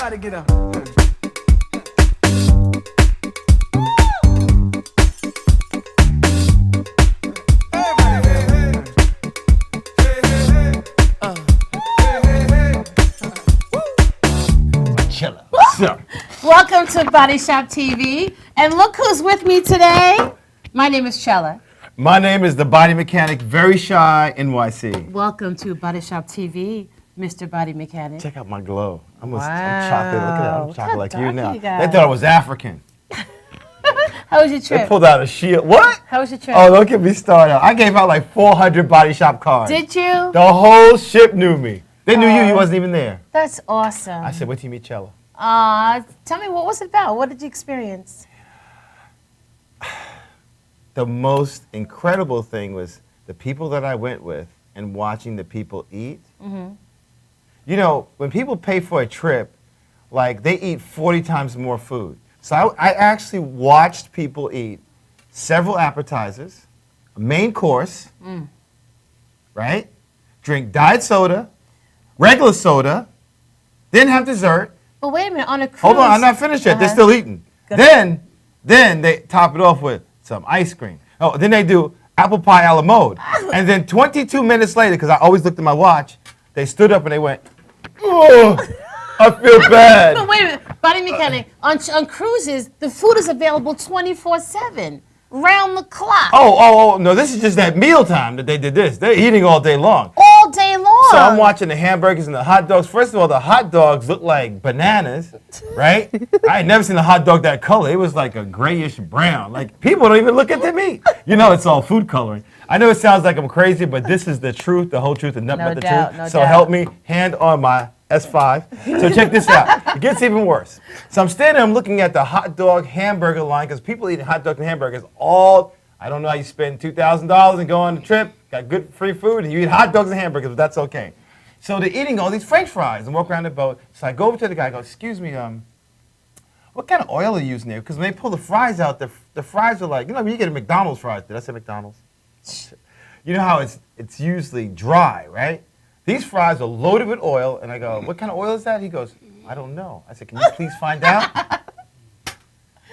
Everybody get up. Welcome to Body Shop TV, and look who's with me today. My name is Chella. My name is the Body Mechanic, very shy NYC. Welcome to Body Shop TV, Mr. Body Mechanic. Check out my glow. I'm chocolate. Look Wow. at that. I'm chocolate like you now. You They thought I was African. How was your They trip? pulled out a shield. What? How was your trip? Oh, don't get me started. I gave out like 400 Body Shop cards. Did you? The whole ship knew me. They knew you. You wasn't even there. That's awesome. I said, wait till you meet Chella. Tell me, what was it about? What did you experience? The most incredible thing was the people that I went with and watching the people eat. Mm-hmm. You know, when people pay for a trip, like they eat 40 times more food. So I actually watched people eat several appetizers, a main course, right? Drink diet soda, regular soda, then have dessert. But wait a minute, on a cruise. Hold on, I'm not finished yet. They're still eating. Then they top it off with some ice cream. Oh, then they do apple pie a la mode. And then 22 minutes later, because I always looked at my watch, they stood up and they went, oh, I feel bad. But wait a minute, Body Mechanic, on cruises, the food is available 24/7, round the clock. Oh, no, this is just that mealtime that they did this. They're eating all day long. All day long. So I'm watching the hamburgers and the hot dogs. First of all, the hot dogs look like bananas, right? I had never seen a hot dog that color. It was like a grayish brown. Like, people don't even look at the meat. You know, it's all food coloring. I know it sounds like I'm crazy, but this is the truth, the whole truth, and nothing but the truth. No So doubt. help me, hand on my S5. So check this out. It gets even worse. So I'm standing there, I'm looking at the hot dog hamburger line, because people eat hot dogs and hamburgers all, I don't know how you spend $2,000 and go on a trip, got good free food, and you eat hot dogs and hamburgers, but that's okay. So they're eating all these French fries and walk around the boat. So I go over to the guy, I go, excuse me, what kind of oil are you using there? Because when they pull the fries out, the fries are like, you know, when you get a McDonald's fries, did I say McDonald's? You know how it's usually dry, right? These fries are loaded with oil, and I go, what kind of oil is that? He goes, I don't know. I said, can you please find out?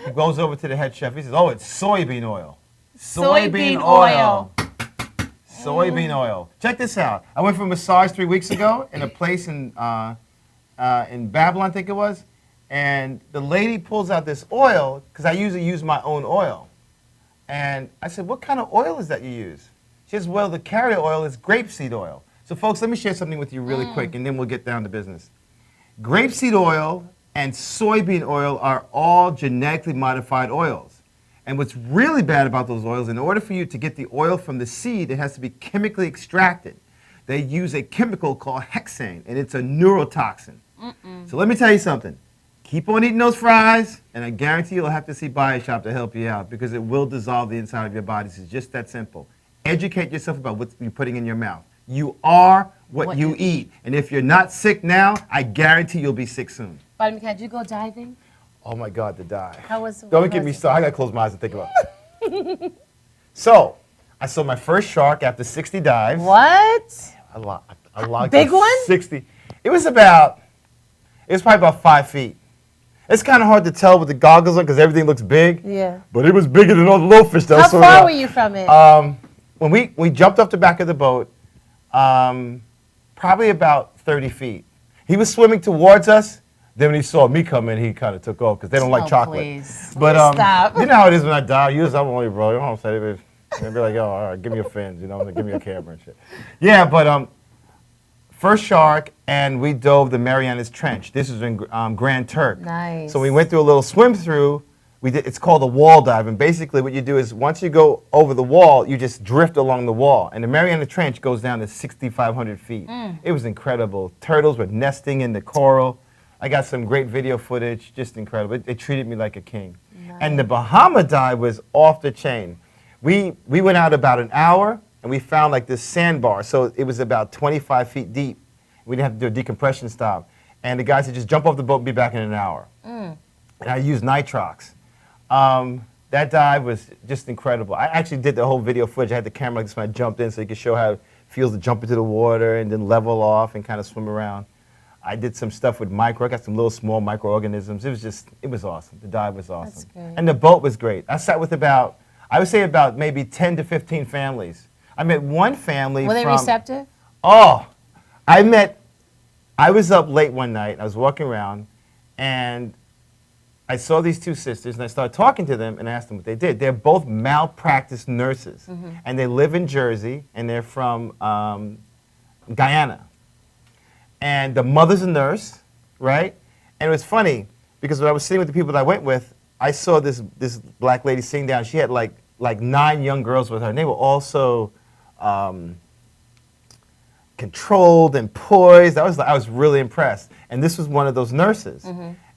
He goes over to the head chef. He says, oh, it's soybean oil. Soybean oil. Soybean oil. Check this out. I went for a massage 3 weeks ago in a place in Babylon, I think it was, and the lady pulls out this oil, because I usually use my own oil. And I said, what kind of oil is that you use? She says, well, the carrier oil is grapeseed oil. So folks, let me share something with you really quick, and then we'll get down to business. Grapeseed oil and soybean oil are all genetically modified oils. And what's really bad about those oils, in order for you to get the oil from the seed, it has to be chemically extracted. They use a chemical called hexane, and it's a neurotoxin. So let me tell you something. Keep on eating those fries, and I guarantee you'll have to see Body Shop to help you out, because it will dissolve the inside of your body. It's just that simple. Educate yourself about what you're putting in your mouth. You are what you eat. And if you're not sick now, I guarantee you'll be sick soon. Body Mechanic, did you go diving? Oh my God, to die. How was it? Don't get me started. I gotta close my eyes and think about it. So, I saw my first shark after 60 dives. What? A lot. Big one? 60. It was probably about 5 feet. It's kind of hard to tell with the goggles on because everything looks big. Yeah. But it was bigger than all the little fish that How I saw. far were you from it? When we jumped off the back of the boat, probably about 30 feet. He was swimming towards us. Then when he saw me coming, he kind of took off because they don't like chocolate. Please. But Stop. you know how it is when I dive. I'm only bro. You know what I'm saying? They'd be like, oh, all right, give me your fins, you know, give me a camera and shit. Yeah, but first shark, and we dove the Marianas Trench. This was in Grand Turk. Nice. So we went through a little swim through. It's called a wall dive, and basically what you do is once you go over the wall, you just drift along the wall. And the Mariana Trench goes down to 6,500 feet. It was incredible. Turtles were nesting in the coral. I got some great video footage, just incredible. It treated me like a king. Nice. And the Bahama dive was off the chain. We went out about an hour, and we found like this sandbar. So it was about 25 feet deep. We didn't have to do a decompression stop. And the guy said, just jump off the boat and be back in an hour. And I used nitrox. That dive was just incredible. I actually did the whole video footage. I had the camera like this when I jumped in so you could show how it feels to jump into the water and then level off and kind of swim around. I did some stuff with I got some little small microorganisms. It was awesome. The dive was awesome. That's great. And the boat was great. I sat with I would say about maybe 10 to 15 families. I met one family Were they receptive? Oh, I was up late one night. I was walking around, and I saw these two sisters, and I started talking to them and asked them what they did. They're both malpractice nurses, and they live in Jersey, and they're from Guyana. And the mother's a nurse, right? And it was funny, because when I was sitting with the people that I went with, I saw this black lady sitting down. She had like 9 young girls with her, and they were also controlled and poised. I was really impressed. And this was one of those nurses.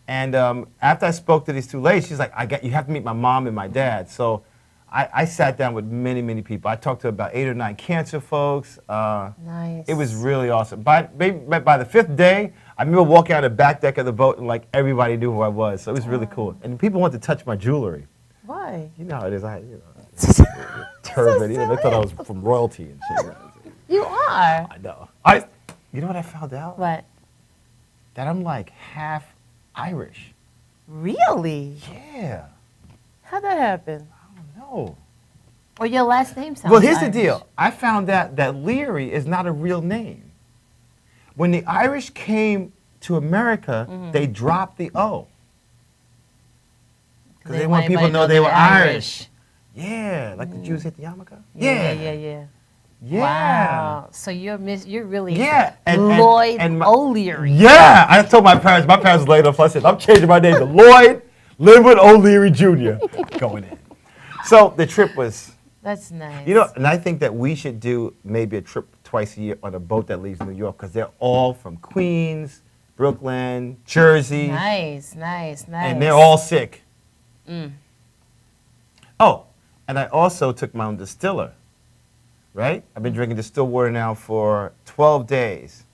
And after I spoke to these two ladies, she's like, you have to meet my mom and my dad. So I sat down with many, many people. I talked to about 8 or 9 cancer folks. Nice. It was really awesome. By the 5th day, I remember walking on the back deck of the boat, and like everybody knew who I was. So it was really cool. And people wanted to touch my jewelry. Why? You know how it is. Turban. They thought I was from royalty and shit. You are. I know. You know what I found out? What? That I'm like half Irish. Really? Yeah. How'd that happen? No. Or your last name sounds Well, here's Irish. the deal. I found out that Leary is not a real name. When the Irish came to America, they dropped the O. Because they want people to know they were Irish. Yeah, like the Jews hit the yarmulke. Yeah. Wow. So you're really Lloyd O'Leary. Yeah. I told my parents laid off. I said, I'm changing my name to Lloyd Linwood O'Leary Jr. Going in. So the trip was. That's nice. You know, and I think that we should do maybe a trip twice a year on a boat that leaves New York, because they're all from Queens, Brooklyn, Jersey. Nice. And they're all sick. Oh, and I also took my own distiller, right? I've been drinking distilled water now for 12 days.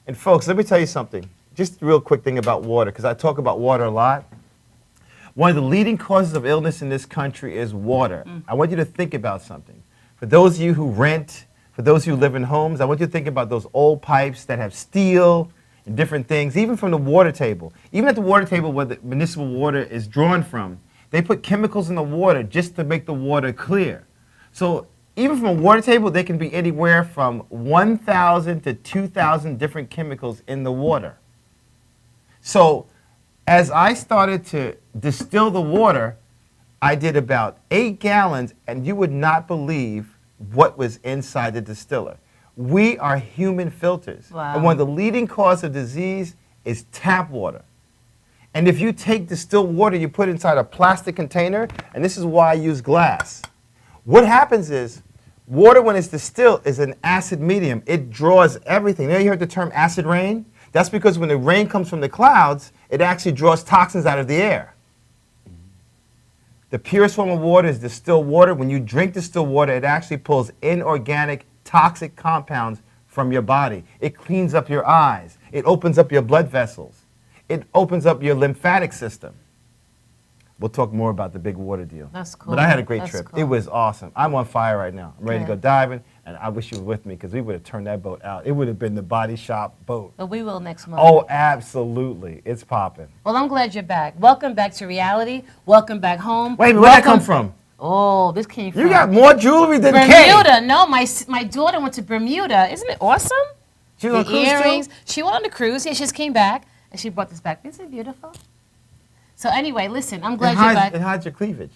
And folks, let me tell you something. Just a real quick thing about water, because I talk about water a lot. One of the leading causes of illness in this country is water. I want you to think about something. For those of you who rent, for those of you who live in homes, I want you to think about those old pipes that have steel and different things, even from the water table. Even at the water table where the municipal water is drawn from, they put chemicals in the water just to make the water clear. So even from a water table, they can be anywhere from 1,000 to 2,000 different chemicals in the water. So as I started to distill the water, I did about 8 gallons, and you would not believe what was inside the distiller. We are human filters. Wow. And one of the leading causes of disease is tap water. And if you take distilled water, you put it inside a plastic container, and this is why I use glass. What happens is, water when it's distilled is an acid medium. It draws everything. You heard the term acid rain? That's because when the rain comes from the clouds, it actually draws toxins out of the air. The purest form of water is distilled water. When you drink distilled water, it actually pulls inorganic, toxic compounds from your body. It cleans up your eyes. It opens up your blood vessels. It opens up your lymphatic system. We'll talk more about the big water deal. That's cool. But I had a great That's trip. cool. It was awesome. I'm on fire right now. I'm ready to Good. go diving, and I wish you were with me, because we would have turned that boat out. It would have been the body shop boat. But we will next month. Oh, absolutely. It's popping. Well, I'm glad you're back. Welcome back to reality. Welcome back home. Wait a minute, where'd that come from? Oh, this came from You got more jewelry than Kay. Bermuda. No, my daughter went to Bermuda. Isn't it awesome? She was on a cruise earrings. too? She went on the cruise. Yeah, she just came back, and she brought this back. Isn't it beautiful? So anyway, listen, I'm glad you're back. It hides your cleavage.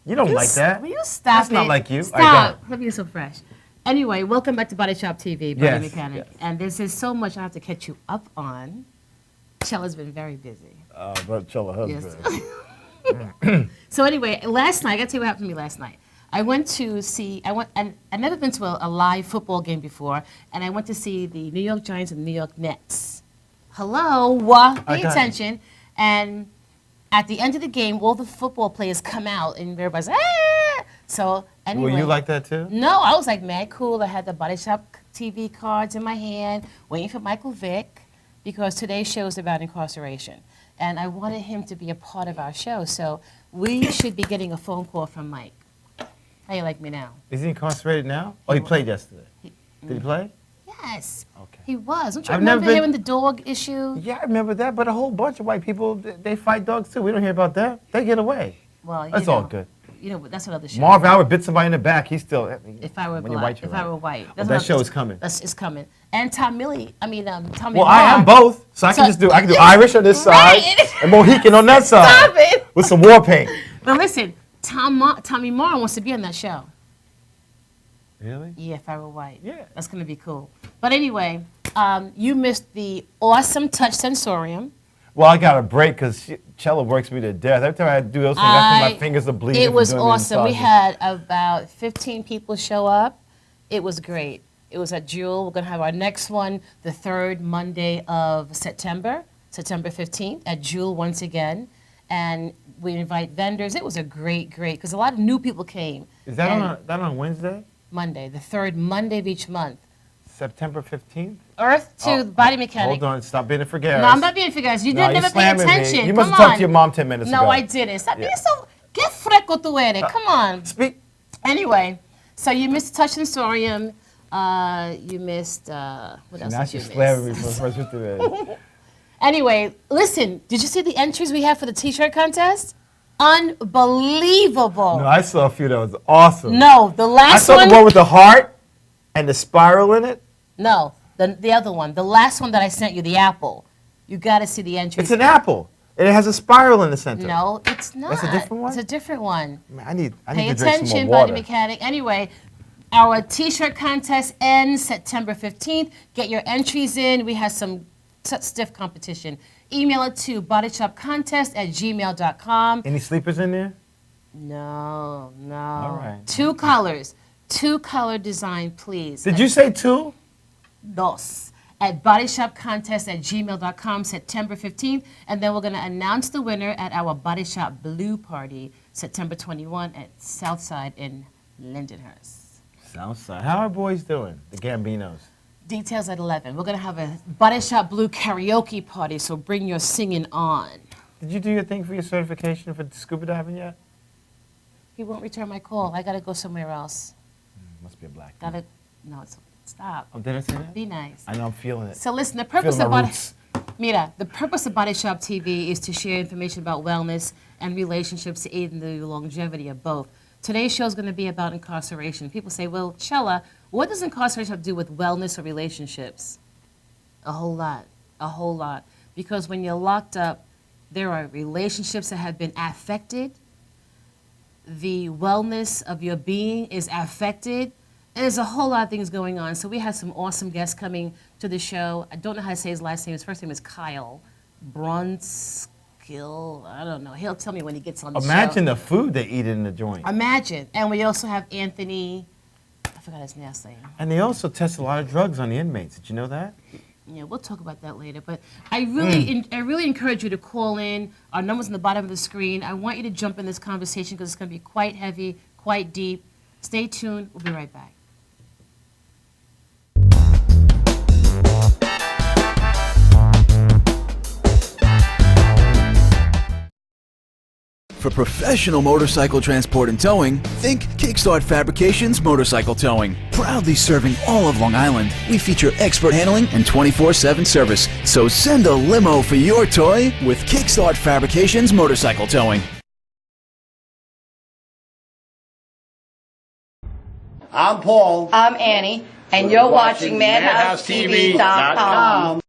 You don't like that. Will you stop That's not like you. I Stop. Let me get so fresh. Anyway, welcome back to Body Shop TV, Body Yes, Mechanic. yes. And this is so much I have to catch you up on. Chella's been very busy. But Chella husband. Yes. So anyway, last night, I got to tell you what happened to me last night. I went to see, and I've never been to a live football game before, and I went to see the New York Giants and the New York Nets. Hello, pay attention. And at the end of the game, all the football players come out, and everybody's, ah! So anyway. Were you like that too? No, I was like mad cool. I had the Body Shop TV cards in my hand, waiting for Michael Vick, because today's show is about incarceration. And I wanted him to be a part of our show. So we should be getting a phone call from Mike. How you like me now? Is he incarcerated now? Oh, he played yesterday. Did he play? Yes. Yes. Okay. He was. Don't you I've never remember been- him in the dog issue? Yeah, I remember that, but a whole bunch of white people, they fight dogs too. We don't hear about that. They get away. Well, you That's know, all good. You know, that's another show. Marv Albert bit somebody in the back. He's still. If I were when you're black, white, you're if I right. were white, Well, that's that not- show is coming. It's coming. And Tommy Well, Moore. I am both, so I can do Irish on this side Right. and Mohican on that side. Stop it. With some war paint. But listen, Tommy Moore wants to be on that show. Really? Yeah, if I were white. Yeah. That's going to be cool. But anyway, you missed the awesome Touch Sensorium. Well, I got a break because Chella works me to death. Every time I do those things, I think my fingers are bleeding. It from was doing the awesome. We massages. had about 15 people show up. It was great. It was at Jewel. We're going to have our next one the third Monday of September, September 15th, at Jewel once again. And we invite vendors. It was a great, because a lot of new people came. Is that And that on Wednesday? Monday, the third Monday of each month. September 15th? Earth to Body Mechanic. Hold on, stop being a forget. No, I'm not being figured. You No, didn't you're never pay slamming me. attention. You must Come have talked on. to your mom 10 minutes ago. No, I didn't. Stop being Yeah. so. Get frecko tu eres. Come on. Speak. Anyway, so you missed Touch Sensorium. You missed. What else Now did you she's miss? slamming me for the first 50 minutes. Anyway, listen. Did you see the entries we had for the T-shirt contest? Unbelievable. No, I saw a few that was awesome. No, the I last saw one. the one with the heart and the spiral in it. No, the other one. The last one that I sent you, the apple. You got to see the entries. It's an apple. And it has a spiral in the center. No, it's not. That's a different one? It's a different one. Man, I need Pay to drink some attention, more Body water. Mechanic. Anyway, our T-shirt contest ends September 15th. Get your entries in. We have some stiff competition. Email it to bodyshopcontest@gmail.com. Any sleepers in there? No. All right. Two colors. Two-color design, please. Did you say two? Dos. At bodyshopcontest@gmail.com, September 15th. And then we're going to announce the winner at our Body Shop Blue Party, September 21 at Southside in Lindenhurst. Southside. How are boys doing? The Gambinos. Details at 11. We're going to have a Body Shop Blue karaoke party, so bring your singing on. Did you do your thing for your certification for scuba diving yet? He won't return my call. I got to go somewhere else. Must be a black. No, stop. Oh, did I say that? Be nice. I know, I'm feeling it. So listen, the purpose Feeling of my Body... roots. Mira, the purpose of Body Shop TV is to share information about wellness and relationships to aid in the longevity of both. Today's show is going to be about incarceration. People say, well, Chella, what does incarceration have to do with wellness or relationships? A whole lot. Because when you're locked up, there are relationships that have been affected. The wellness of your being is affected. And there's a whole lot of things going on. So we have some awesome guests coming to the show. I don't know how to say his last name. His first name is Kyle Braunskill. I don't know. He'll tell me when he gets on the show. Imagine the food they eat in the joint. Imagine. And we also have Anthony. I forgot his last name. And they also test a lot of drugs on the inmates. Did you know that? Yeah, we'll talk about that later. But I really encourage you to call in. Our number's on the bottom of the screen. I want you to jump in this conversation because it's going to be quite heavy, quite deep. Stay tuned. We'll be right back. For professional motorcycle transport and towing, think Kickstart Fabrications Motorcycle Towing. Proudly serving all of Long Island, we feature expert handling and 24/7 service. So send a limo for your toy with Kickstart Fabrications Motorcycle Towing. I'm Paul. I'm Annie, and you're watching MadhouseTV.com.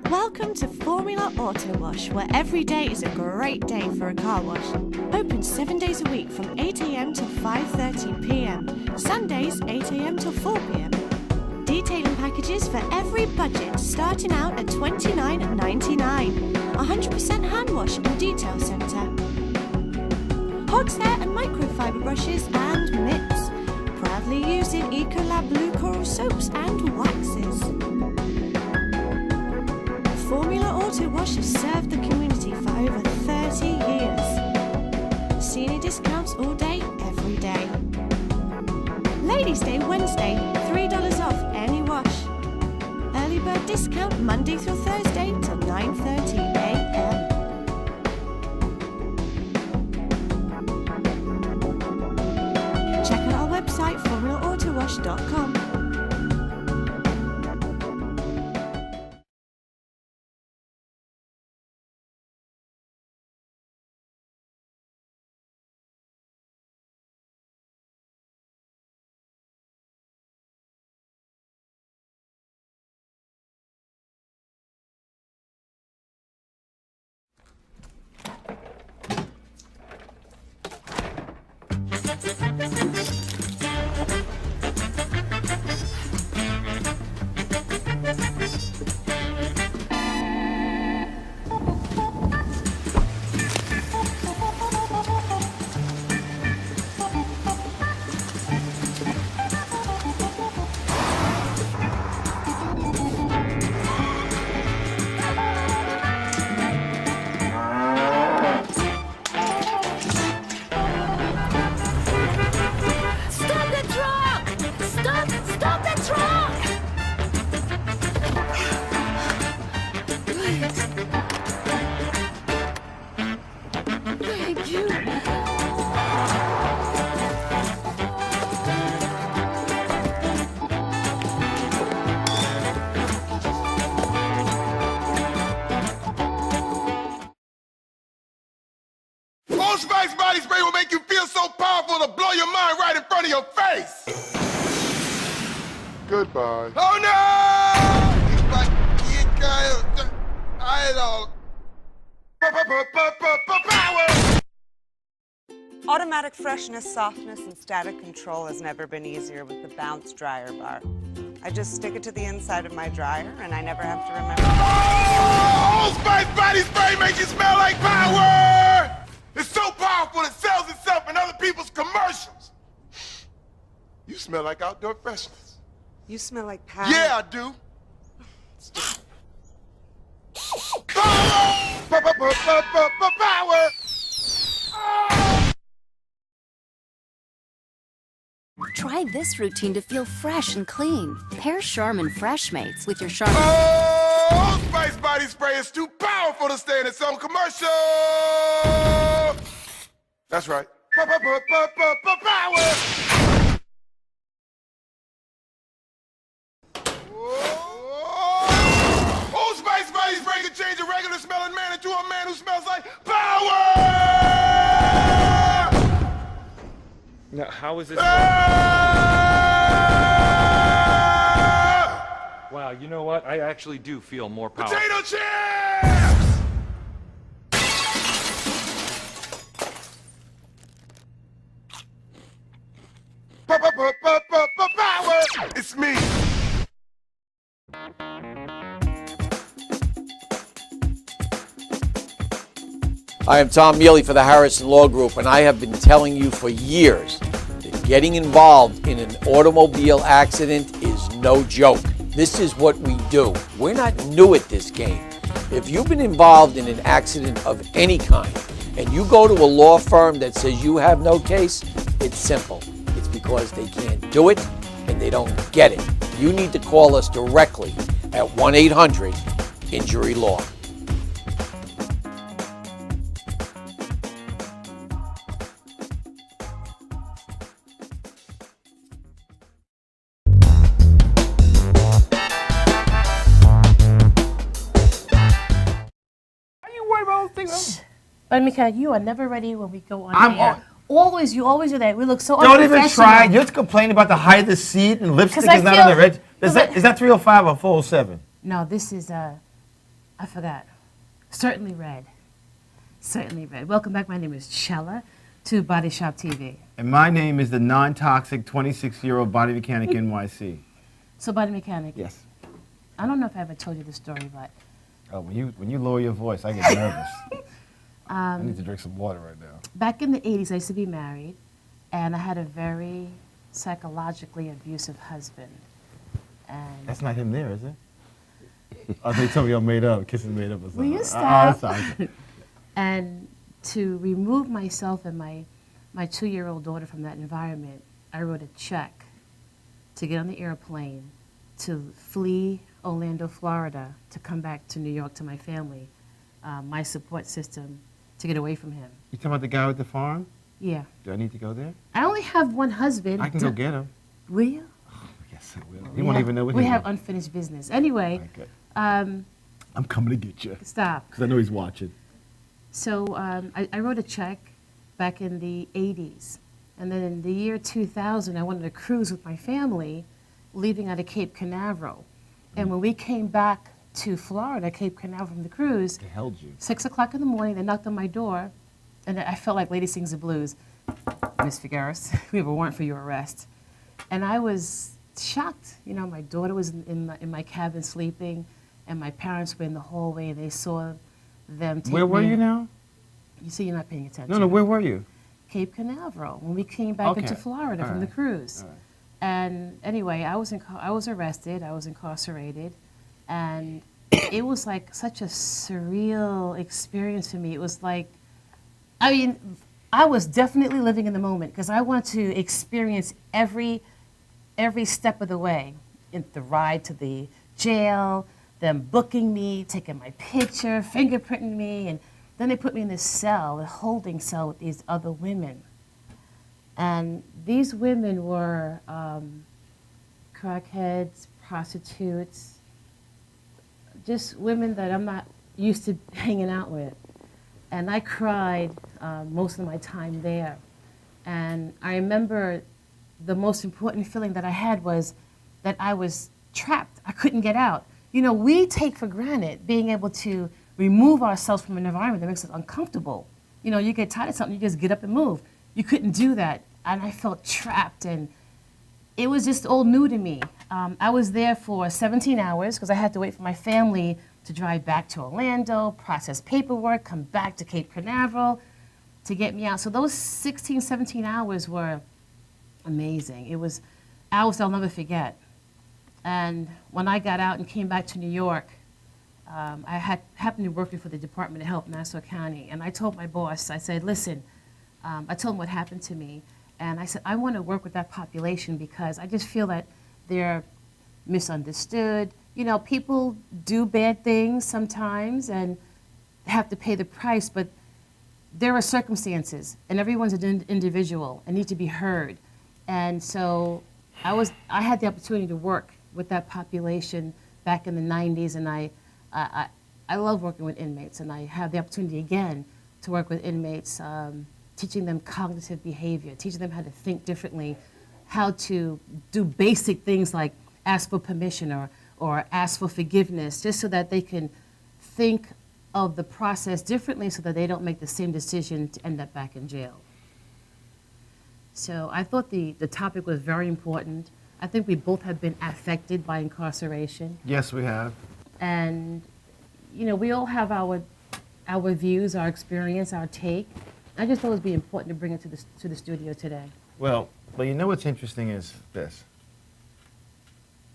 Welcome to Formula Auto Wash, where every day is a great day for a car wash. Open 7 days a week from 8 a.m. till 5:30 p.m. Sundays 8 a.m. till 4 p.m. Detailing packages for every budget, starting out at $29.99. 100% hand wash and detail centre. Horsehair and microfiber brushes and mitts. Proudly using Ecolab Blue Coral soaps and waxes. Formula Auto Wash has served the community for over 30 years. Senior discounts all day, every day. Ladies' Day Wednesday, $3 off any wash. Early bird discount Monday through Thursday till 9:30 a.m. Check out our website, formulaautowash.com. Stop the truck! Stop the truck! Thank you. Old Spice body spray will make you feel so powerful to blow your mind right in front of your face. Goodbye. Oh no! I don't. Power! Automatic freshness, softness, and static control has never been easier with the Bounce dryer bar. I just stick it to the inside of my dryer, and I never have to remember. Old Spice body spray makes you smell like power! It's so powerful it sells itself in other people's commercials. You smell like outdoor freshness. You smell like power. Yeah, I do. Power! Power! Try this routine to feel fresh and clean. Pair Charmin Fresh Mates with your Charmin. Oh, Spice body spray is too powerful to stay in its own commercial. That's right. Power. Old Spice body spray can change a regular smelling man into a man who smells like power. Now, how is this? Wow, you know what? I actually do feel more powerful. Potato chips! Power! It's me. I am Tom Mealy for the Harrison Law Group, and I have been telling you for years that getting involved in an automobile accident is no joke. This is what we do. We're not new at this game. If you've been involved in an accident of any kind, and you go to a law firm that says you have no case, it's simple. It's because they can't do it and they don't get it. You need to call us directly at 1-800-INJURY-LAW. But Mika, you are never ready when we go on I'm air. You always do that. We look so Don't even unprofessional. try. You're complaining about the height of the seat and lipstick 'Cause I is not feel- on the red. Is 'cause I- that 305 or 407? No, this is, I forgot. Certainly Red. Certainly Red. Welcome back. My name is Chella to Body Shop TV. And my name is the non-toxic 26-year-old body mechanic NYC. So, Body Mechanic. Yes. I don't know if I ever told you the story, but Oh, when you lower your voice, I get nervous. I need to drink some water right now. back in the 80s, I used to be married, and I had a very psychologically abusive husband. And That's not him there, is it? Oh, they told me I'm made up. Kissing made up or something. Will you Oh, stop? sorry. And to remove myself and my 2-year-old daughter from that environment, I wrote a check to get on the airplane to flee Orlando, Florida, to come back to New York to my family, my support system, to get away from him. You talking about the guy with the farm? Yeah. Do I need to go there? I only have one husband. I can go get him. Will you? Yes, I will. He won't even know what We he have is. unfinished business. Anyway, Okay. um, I'm coming to get you. stop. Because I know he's watching. So I wrote a check back in the 80s. And then in the year 2000, I wanted to cruise with my family, leaving out of Cape Canaveral. And when we came back to Florida, Cape Canaveral from the cruise, They held you. 6 o'clock in the morning, they knocked on my door, and I felt like Lady Sings the Blues. Ms. Figueres. We have a warrant for your arrest. And I was shocked. You know, my daughter was in my cabin sleeping, and my parents were in the hallway, and they saw them take Where were me. you now? You see, you're not paying attention. No, where were you? Cape Canaveral, when we came back into Florida from the cruise. All right. And anyway, I was arrested, I was incarcerated, and it was like such a surreal experience for me. It was like, I mean, I was definitely living in the moment because I wanted to experience every step of the way. In the ride to the jail, them booking me, taking my picture, fingerprinting me, and then they put me in this cell, a holding cell with these other women. And these women were crackheads, prostitutes, just women that I'm not used to hanging out with. And I cried most of my time there. And I remember the most important feeling that I had was that I was trapped. I couldn't get out. You know, we take for granted being able to remove ourselves from an environment that makes us uncomfortable. You know, you get tired of something, you just get up and move. You couldn't do that. And I felt trapped, and it was just all new to me. I was there for 17 hours because I had to wait for my family to drive back to Orlando, process paperwork, come back to Cape Canaveral to get me out. So those 16, 17 hours were amazing. It was hours I'll never forget. And when I got out and came back to New York, I happened to be working for the Department of Health, Nassau County, and I told my boss, I said, listen, I told him what happened to me, and I said, I want to work with that population because I just feel that they're misunderstood. You know, people do bad things sometimes and have to pay the price, but there are circumstances, and everyone's an individual and need to be heard. And so I had the opportunity to work with that population back in the 90s, and I love working with inmates, and I have the opportunity again to work with inmates, teaching them cognitive behavior, teaching them how to think differently, how to do basic things like ask for permission or ask for forgiveness, just so that they can think of the process differently so that they don't make the same decision to end up back in jail. So I thought the topic was very important. I think we both have been affected by incarceration. Yes, we have. And, you know, we all have our views, our experience, our take. I just thought it would be important to bring it to the studio today. Well, you know what's interesting is this.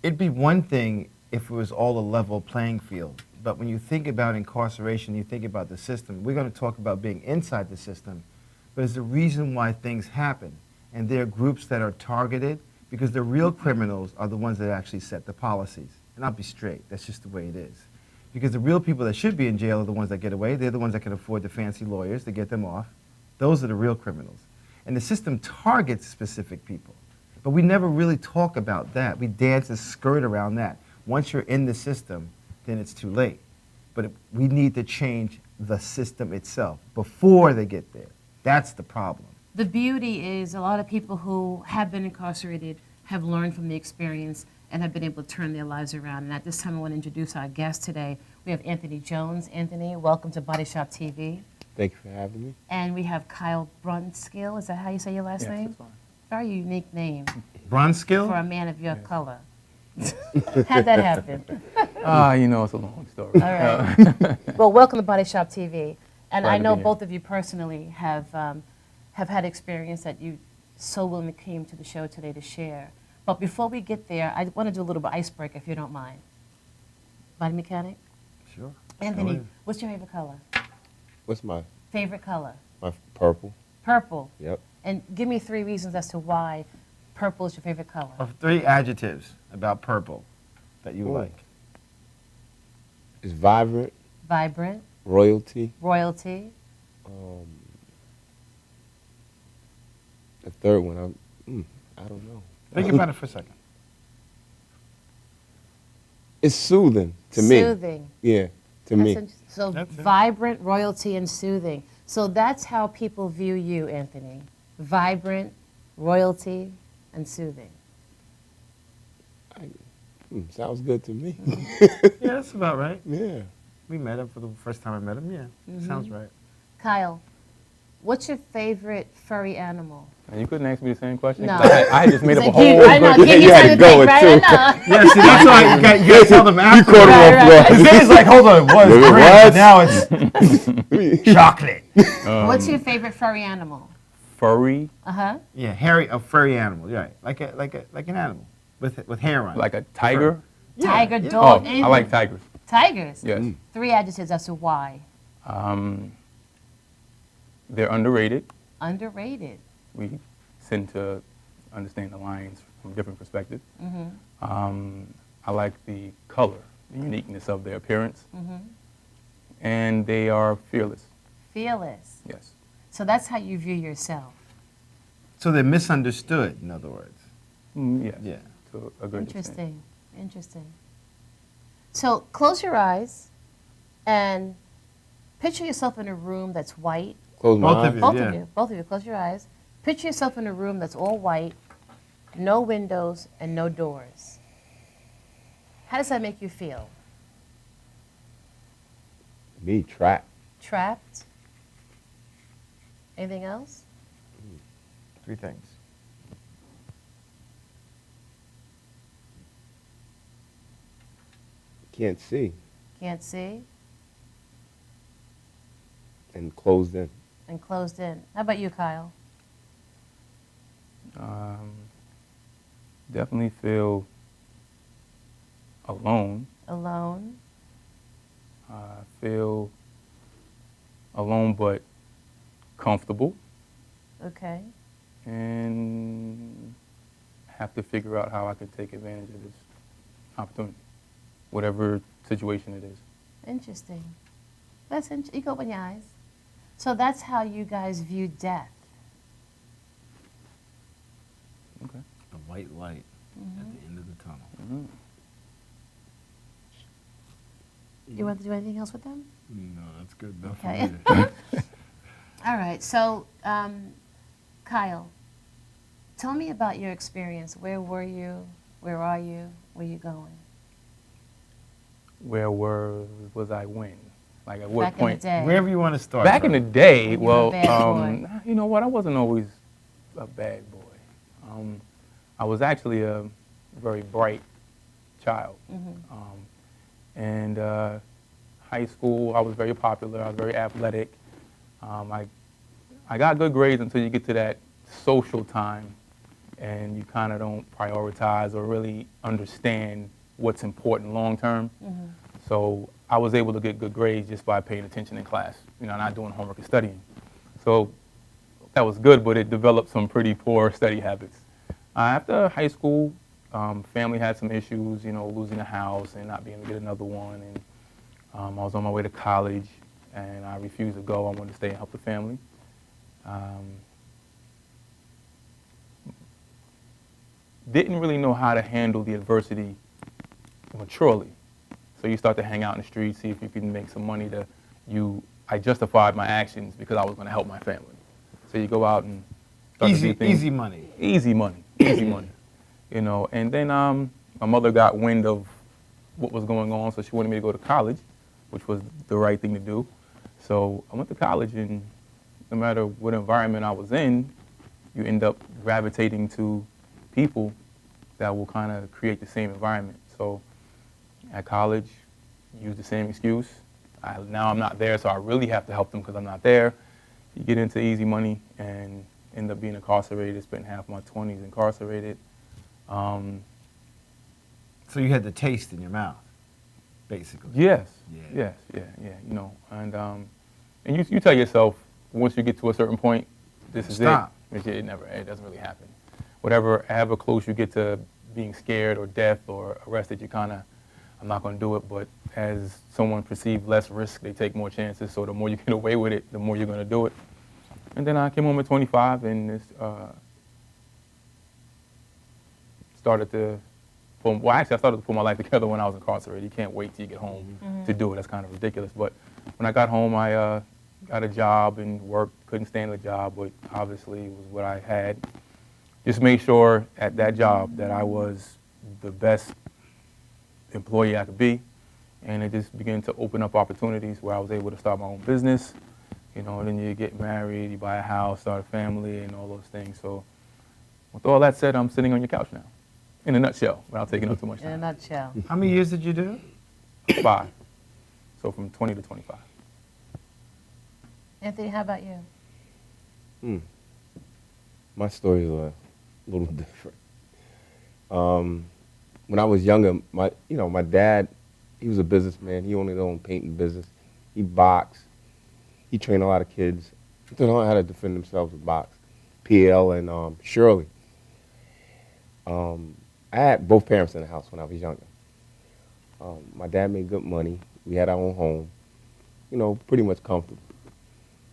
It'd be one thing if it was all a level playing field. But when you think about incarceration, you think about the system. We're going to talk about being inside the system, but there's a reason why things happen. And there are groups that are targeted because the real criminals are the ones that actually set the policies. And I'll be straight, that's just the way it is. Because the real people that should be in jail are the ones that get away. They're the ones that can afford the fancy lawyers to get them off. Those are the real criminals. And the system targets specific people. But we never really talk about that. We dance and skirt around that. Once you're in the system, then it's too late. But we need to change the system itself before they get there. That's the problem. The beauty is a lot of people who have been incarcerated have learned from the experience and have been able to turn their lives around. And at this time, I want to introduce our guest today. We have Anthony Jones. Anthony, welcome to Body Shop TV. Thank you for having me. And we have Kyle Braunskill. Is that how you say your last name? That's fine. Very unique name Braunskill? for a man of your color. How'd that happen? You know, it's a long story. All right. Well, welcome to Body Shop TV. And Glad I to know be here. both of you personally have had experience that you so willingly came to the show today to share. But before we get there, I want to do a little bit icebreaker, if you don't mind. Body mechanic? Sure. Anthony, what's your favorite color? What's my Favorite color? purple? Purple. Yep. And give me 3 reasons as to why purple is your favorite color. Of 3 adjectives about purple that you like. It's vibrant, Vibrant, royalty. royalty, The third one, I don't know. Think about it for a second. It's soothing to me. soothing. Yeah, to me. So That's it. vibrant, royalty, and soothing. So that's how people view you, Anthony. Vibrant, royalty, and soothing. Sounds good to me. Yeah, that's about right. Yeah. We met him for the first time I met him. Yeah, sounds right. Kyle, what's your favorite furry animal? And you couldn't ask me the same question? No. 'Cause I had just made up a Like, whole. I know, bunch- give me you had time to to go think, with right? two. I know. Yeah, see, that's why you got to tell them after. You caught him off guard. Because then it's like, hold on, it was It green, was? but now it's chocolate. What's your favorite furry animal? Furry, Uh-huh. Yeah, a furry animal. Yeah, like an animal with hair on it. like a tiger. Tiger, yeah. Oh, dog, I anything. like tigers. Tigers? Yes. 3 adjectives as to why. They're underrated. Underrated. We tend to understand the lions from a different perspective. I like the color, the uniqueness of their appearance. And they are fearless. Fearless. Yes. So that's how you view yourself. So they're misunderstood, in other words. Yes. Yeah. To a great extent. Interesting. Interesting. So close your eyes and picture yourself in a room that's white. Close my Both eyes. of you. Both Yeah. of you. Both of you. Close your eyes. Picture yourself in a room that's all white, no windows and no doors. How does that make you feel? Me trapped. Trapped? Anything else? 3 things. Can't see. Can't see? And closed in. And closed in. How about you, Kyle? Definitely feel alone. Alone? Feel alone but comfortable. Okay. And have to figure out how I could take advantage of this opportunity, whatever situation it is. Interesting. That's you go open your eyes. So that's how you guys view death. Okay. The white light at the end of the tunnel. You want to do anything else with them? No, that's good enough Okay. for me. All right. So, Kyle, tell me about your experience. Where were you? Where are you? Where are you going? Where was I when? Like at what Back point? in the day. Wherever you want to start. Back in the day, When you were a well, bad boy. you know what? I wasn't always a bad boy. I was actually a very bright child. And high school, I was very popular. I was very athletic. I got good grades until you get to that social time, and you kind of don't prioritize or really understand what's important long term. So I was able to get good grades just by paying attention in class, you know, not doing homework and studying. So that was good, but it developed some pretty poor study habits. After high school, family had some issues, you know, losing a house and not being able to get another one. And I was on my way to college, and I refused to go. I wanted to stay and help the family. Didn't really know how to handle the adversity maturely. So you start to hang out in the streets, see if you can make some money I justified my actions because I was going to help my family. So you go out and start to do things. Easy money. Easy money, easy money. You know, and then my mother got wind of what was going on, so she wanted me to go to college, which was the right thing to do. So I went to college, and no matter what environment I was in, you end up gravitating to people that will kind of create the same environment. So at college, use the same excuse. Now I'm not there, so I really have to help them because I'm not there. You get into easy money and end up being incarcerated, spent half my 20s incarcerated. So you had the taste in your mouth, basically. Yes, Yeah. yeah, you know, and you tell yourself once you get to a certain point, this is Stop. it. It doesn't really happen. However close you get to being scared or death or arrested, you kind of, I'm not going to do it, but as someone perceives less risk, they take more chances, so the more you get away with it, the more you're going to do it. And then I came home at 25 and started to I started to pull my life together when I was incarcerated. You can't wait till you get home to do it. That's kind of ridiculous. But when I got home, I got a job and worked. Couldn't stand the job, but obviously it was what I had. Just made sure at that job that I was the best employee I could be. And it just began to open up opportunities where I was able to start my own business, you know, then you get married, you buy a house, start a family, and all those things. So with all that said, I'm sitting on your couch now, in a nutshell, without taking up too much In a time. nutshell. How many years did you do? 5. So from 20 to 25. Anthony, how about you? My story is a little different. When I was younger, my dad, he was a businessman. He owned his own painting business. He boxed. He trained a lot of kids. They don't know how to defend themselves with box. PL and Shirley. I had both parents in the house when I was younger. My dad made good money. We had our own home. You know, pretty much comfortable.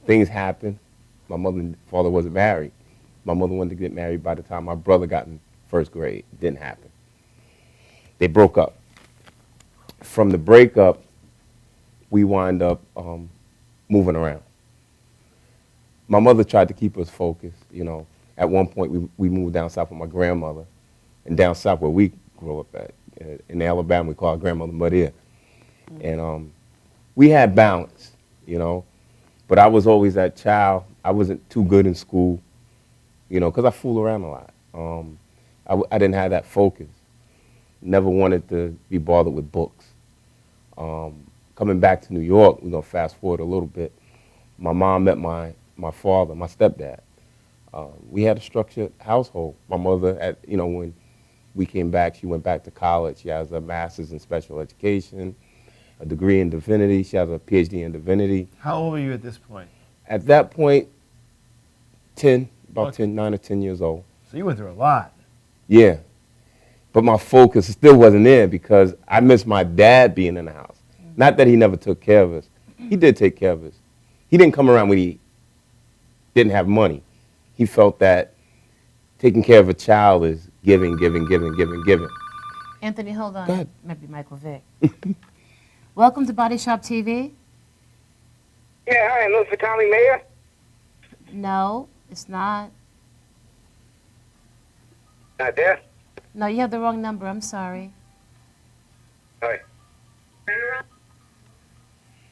Things happened. My mother and father wasn't married. My mother wanted to get married by the time my brother got in first grade. It didn't happen. They broke up. From the breakup, we wind up moving around. My mother tried to keep us focused. You know, at one point we moved down south with my grandmother, and down south where we grew up at, in Alabama, we call our grandmother Maria. And we had balance, you know, but I was always that child. I wasn't too good in school, you know, because I fool around a lot. I didn't have that focus. Never wanted to be bothered with books. Coming back to New York, we're going to fast forward a little bit. My mom met my father, my stepdad. We had a structured household. My mother, when we came back, she went back to college. She has a master's in special education, a degree in divinity. She has a PhD in divinity. How old were you at this point? At that point, 9 or 10 years old. So you went through a lot. Yeah. But my focus still wasn't there because I missed my dad being in the house. Not that he never took care of us. He did take care of us. He didn't come around when he didn't have money. He felt that taking care of a child is giving. Anthony, hold on. Go ahead. Maybe Michael Vick. Welcome to Body Shop TV. Yeah, hi, I'm looking for Tommy Mayer. No, it's not. Not there? No, you have the wrong number. I'm sorry. All right.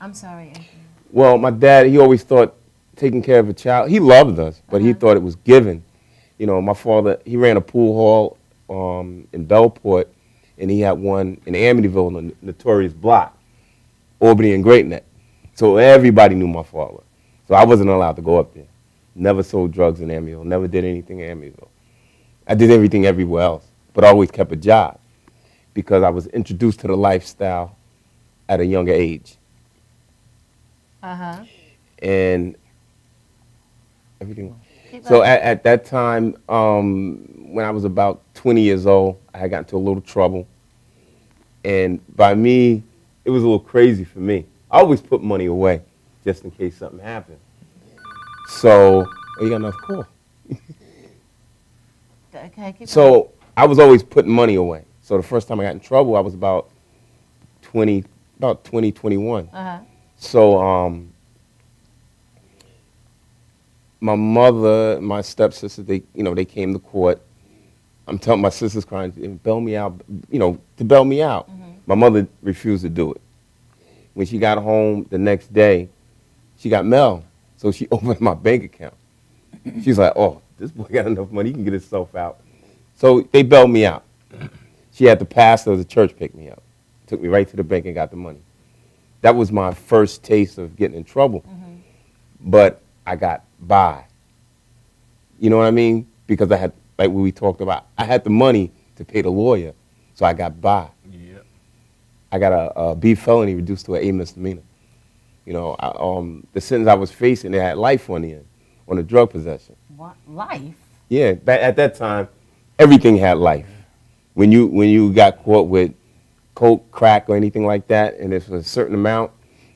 I'm sorry, Anthony. Well, my dad, he always thought taking care of a child, he loved us, but he thought it was given. You know, my father, he ran a pool hall in Bellport, and he had one in Amityville, the notorious block, Albany and Great Neck. So everybody knew my father. So I wasn't allowed to go up there. Never sold drugs in Amityville, never did anything in Amityville. I did everything everywhere else, but I always kept a job because I was introduced to the lifestyle at a younger age. And everything. So at that time, when I was about 20 years old, I had gotten into a little trouble. And by me, it was a little crazy for me. I always put money away just in case something happened. So, you got another call. Okay, keep So I was always putting money away. So the first time I got in trouble, I was about 20, 21. So my mother, my stepsister, they came to court. I'm telling my sisters crying, bail me out, to bail me out. My mother refused to do it. When she got home the next day, she got mail. So she opened my bank account. She's like, oh, this boy got enough money, he can get himself out. So they bailed me out. She had the pastor of the church pick me up. Took me right to the bank and got the money. That was my first taste of getting in trouble. But I got by. You know what I mean? Because I had, like what we talked about, I had the money to pay the lawyer, so I got by. I got a B felony reduced to an A misdemeanor. You know, the sentence I was facing, it had life on the end, on the drug possession. What? Life? Yeah, at that time, everything had life. When you got caught with coke, crack, or anything like that, and it's a certain amount,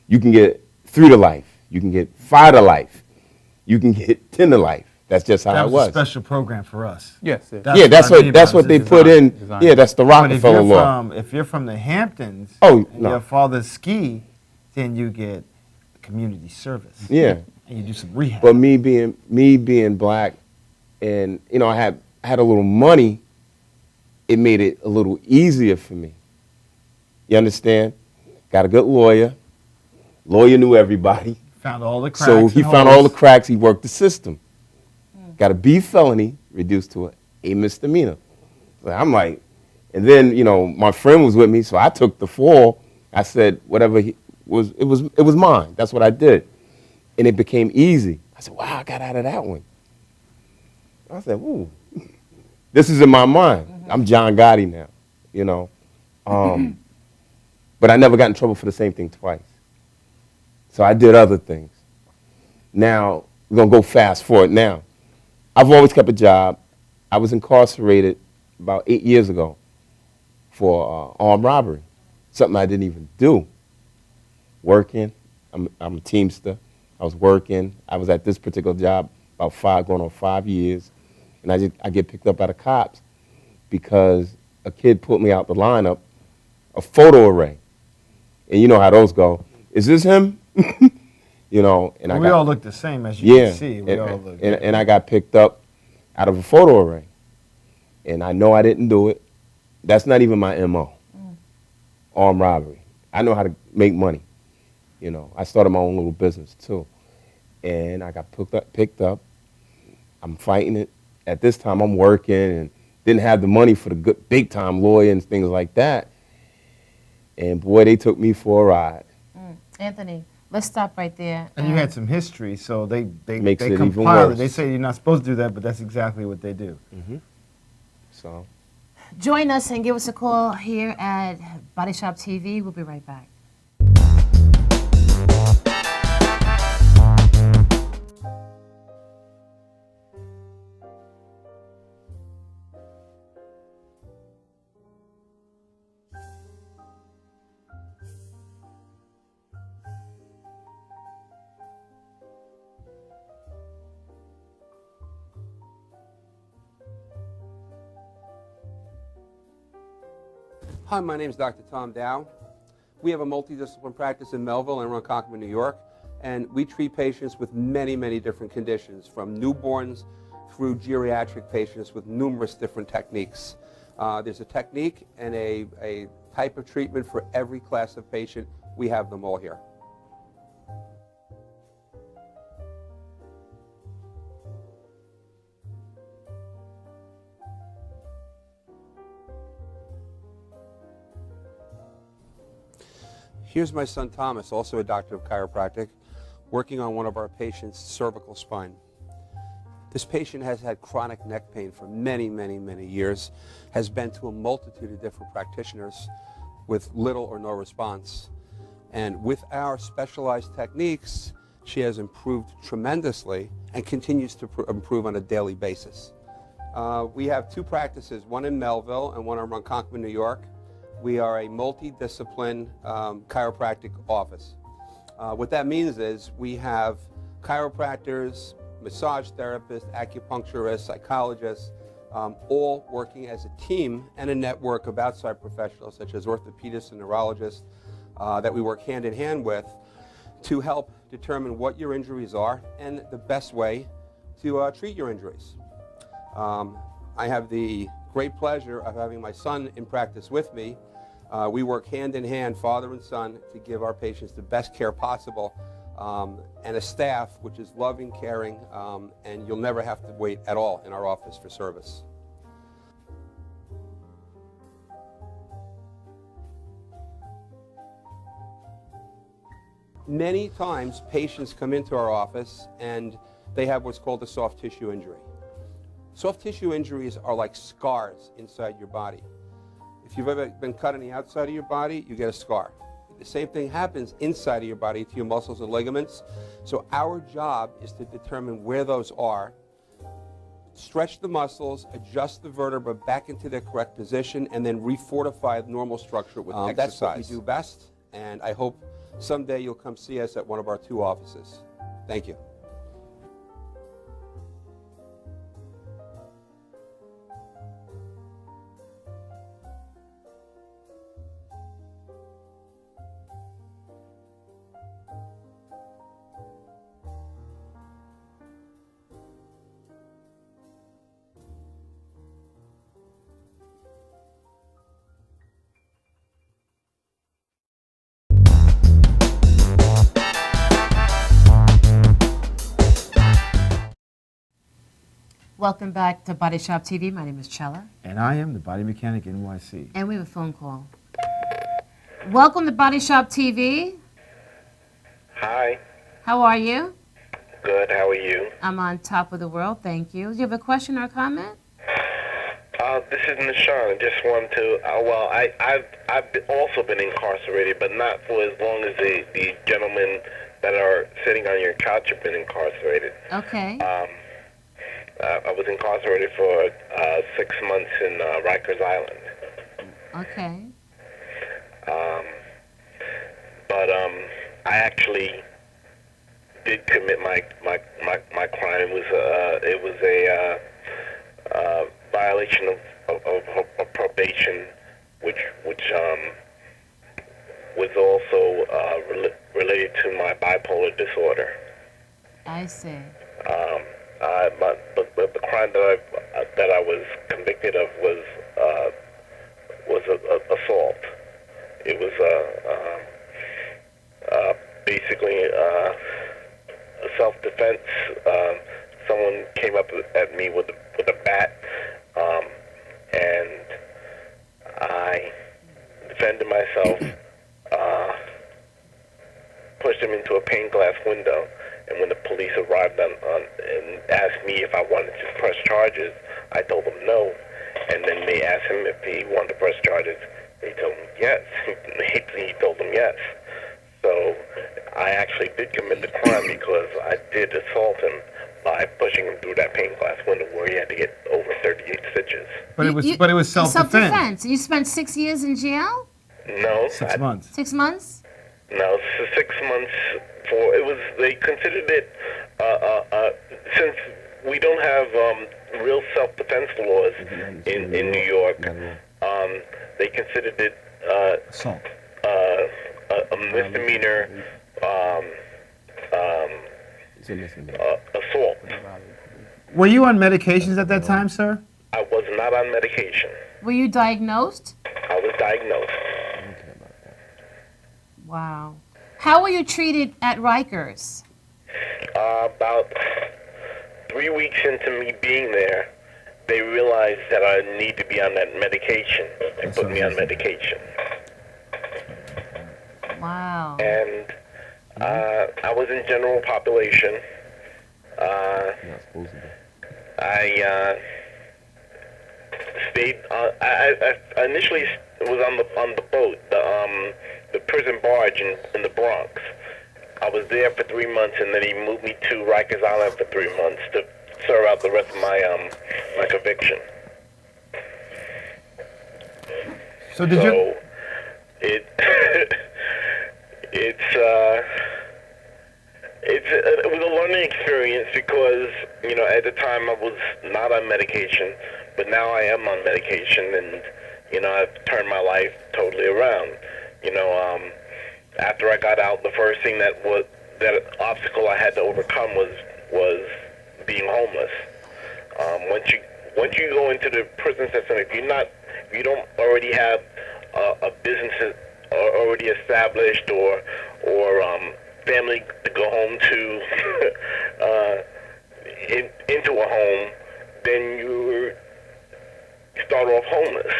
you can get 3 to life. You can get 5 to life. You can get 10 to life. That's just how That it was was. a special program for us. Yes. That's what they put in. Yeah, that's the Rockefeller law. If you're from the Hamptons, and your father's ski, then you get community service. Yeah. And you do some rehab. But me being black, and I had a little money, it made it a little easier for me. You understand? Got a good lawyer. Lawyer knew everybody. Found all the cracks. So he and found holes. all the cracks. He worked the system. Got a B felony reduced to a misdemeanor. So I'm like, and then my friend was with me, so I took the fall. I said whatever it was mine. That's what I did, and it became easy. I said, wow, I got out of that one. I said, ooh, this is in my mind. I'm John Gotti now, but I never got in trouble for the same thing twice. So I did other things. Now, we're going to go fast forward now. I've always kept a job. I was incarcerated about 8 years ago for armed robbery, something I didn't even do. Working, I'm a Teamster. I was working. I was at this particular job about going on 5 years, and I get picked up by the cops because a kid put me out the lineup, a photo array. And you know how those go. Is this him? And we all look the same, as you can see. We all look. And I got picked up out of a photo array. And I know I didn't do it. That's not even my MO. Armed robbery. I know how to make money. I started my own little business too. And I got picked up. I'm fighting it. At this time, I'm working and didn't have the money for the good big time lawyer and things like that. And boy, they took me for a ride. Anthony, let's stop right there. And you had some history, so they Makes it even compile worse. it. They say you're not supposed to do that, but that's exactly what they do. So join us and give us a call here at Body Shop TV. We'll be right back. Hi, my name is Dr. Tom Dow. We have a multidisciplinary practice in Melville and Ronkonkoma, New York, and we treat patients with many, many different conditions, from newborns through geriatric patients with numerous different techniques. There's a technique and a type of treatment for every class of patient. We have them all here. Here's my son Thomas, also a doctor of chiropractic, working on one of our patients' cervical spine. This patient has had chronic neck pain for many, many, many years, has been to a multitude of different practitioners with little or no response. And with our specialized techniques, she has improved tremendously and continues to improve on a daily basis. We have two practices, one in Melville and one in Ronkonkoma, New York. We are a multidiscipline chiropractic office. What that means is we have chiropractors, massage therapists, acupuncturists, psychologists, all working as a team and a network of outside professionals such as orthopedists and neurologists that we work hand in hand with to help determine what your injuries are and the best way to treat your injuries. I have the great pleasure of having my son in practice with me. We work hand in hand, father and son, to give our patients the best care possible, and a staff which is loving, caring, and you'll never have to wait at all in our office for service. Many times patients come into our office and they have what's called a soft tissue injury. Soft tissue injuries are like scars inside your body. If you've ever been cut on the outside of your body, you get a scar. The same thing happens inside of your body to your muscles and ligaments. So our job is to determine where those are, stretch the muscles, adjust the vertebra back into their correct position, and then refortify the normal structure with exercise. That's what we do best, and I hope someday you'll come see us at one of our two offices. Thank you. Welcome back to Body Shop TV. My name is Chella. And I am the Body Mechanic NYC. And we have a phone call. Welcome to Body Shop TV. Hi. How are you? Good. How are you? I'm on top of the world, thank you. Do you have a question or comment? This is Nishan. I just wanted to. I've also been incarcerated, but not for as long as the gentlemen that are sitting on your couch have been incarcerated. Okay. I was incarcerated for 6 months in Rikers Island. Okay. But I actually did commit my crime. It was a violation of probation, which was also related to my bipolar disorder. I see. But the crime that I was convicted of was assault. It was basically self-defense. Someone came up at me with a bat, and I defended myself. Pushed him into a pane glass window, and when the police arrived and asked me if I wanted to press charges, I told them no. And then they asked him if he wanted to press charges. They told him yes. He told them yes. So I actually did commit the crime because I did assault him by pushing him through that pane glass window where he had to get over 38 stitches. But it was self-defense. Self-defense. You spent 6 years in jail? No. 6 months. 6 months? No, 6 months for it was. They considered it since we don't have real self-defense laws in New York. They considered it assault, a misdemeanor. Assault. Were you on medications at that time, sir? I was not on medication. Were you diagnosed? I was diagnosed. Wow. How were you treated at Rikers? About 3 weeks into me being there, they realized that I need to be on that medication. They put me on medication. Wow. And I was in general population. I stayed. I initially was on the boat, the prison barge in the Bronx. I was there for 3 months, and then he moved me to Rikers Island for 3 months to serve out the rest of my my conviction. So did you? It it was a learning experience because at the time I was not on medication, but now I am on medication, and I've turned my life totally around. After I got out, the first thing that obstacle I had to overcome was being homeless. Once you go into the prison system, if you don't already have a business already established or family to go home to into a home, then you start off homeless.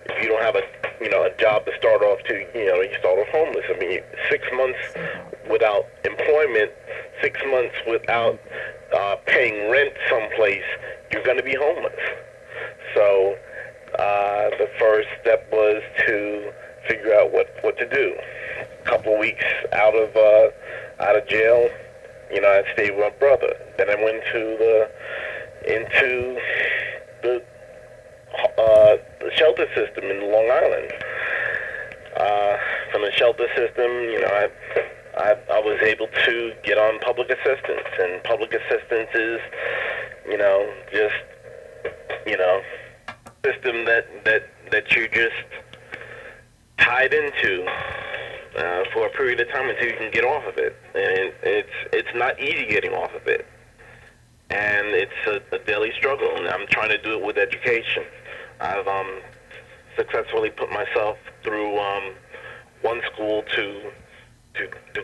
If you don't have a job to start off to, you start off homeless. I mean, 6 months without employment, 6 months without paying rent someplace, you're going to be homeless. So the first step was to figure out what to do. A couple of weeks out of jail, I stayed with my brother. Then I went into the shelter system in Long Island. From the shelter system, I was able to get on public assistance, and public assistance is, just, system that you just tied into for a period of time until you can get off of it, and it's not easy getting off of it, and it's a daily struggle, and I'm trying to do it with education. I've successfully put myself through one school to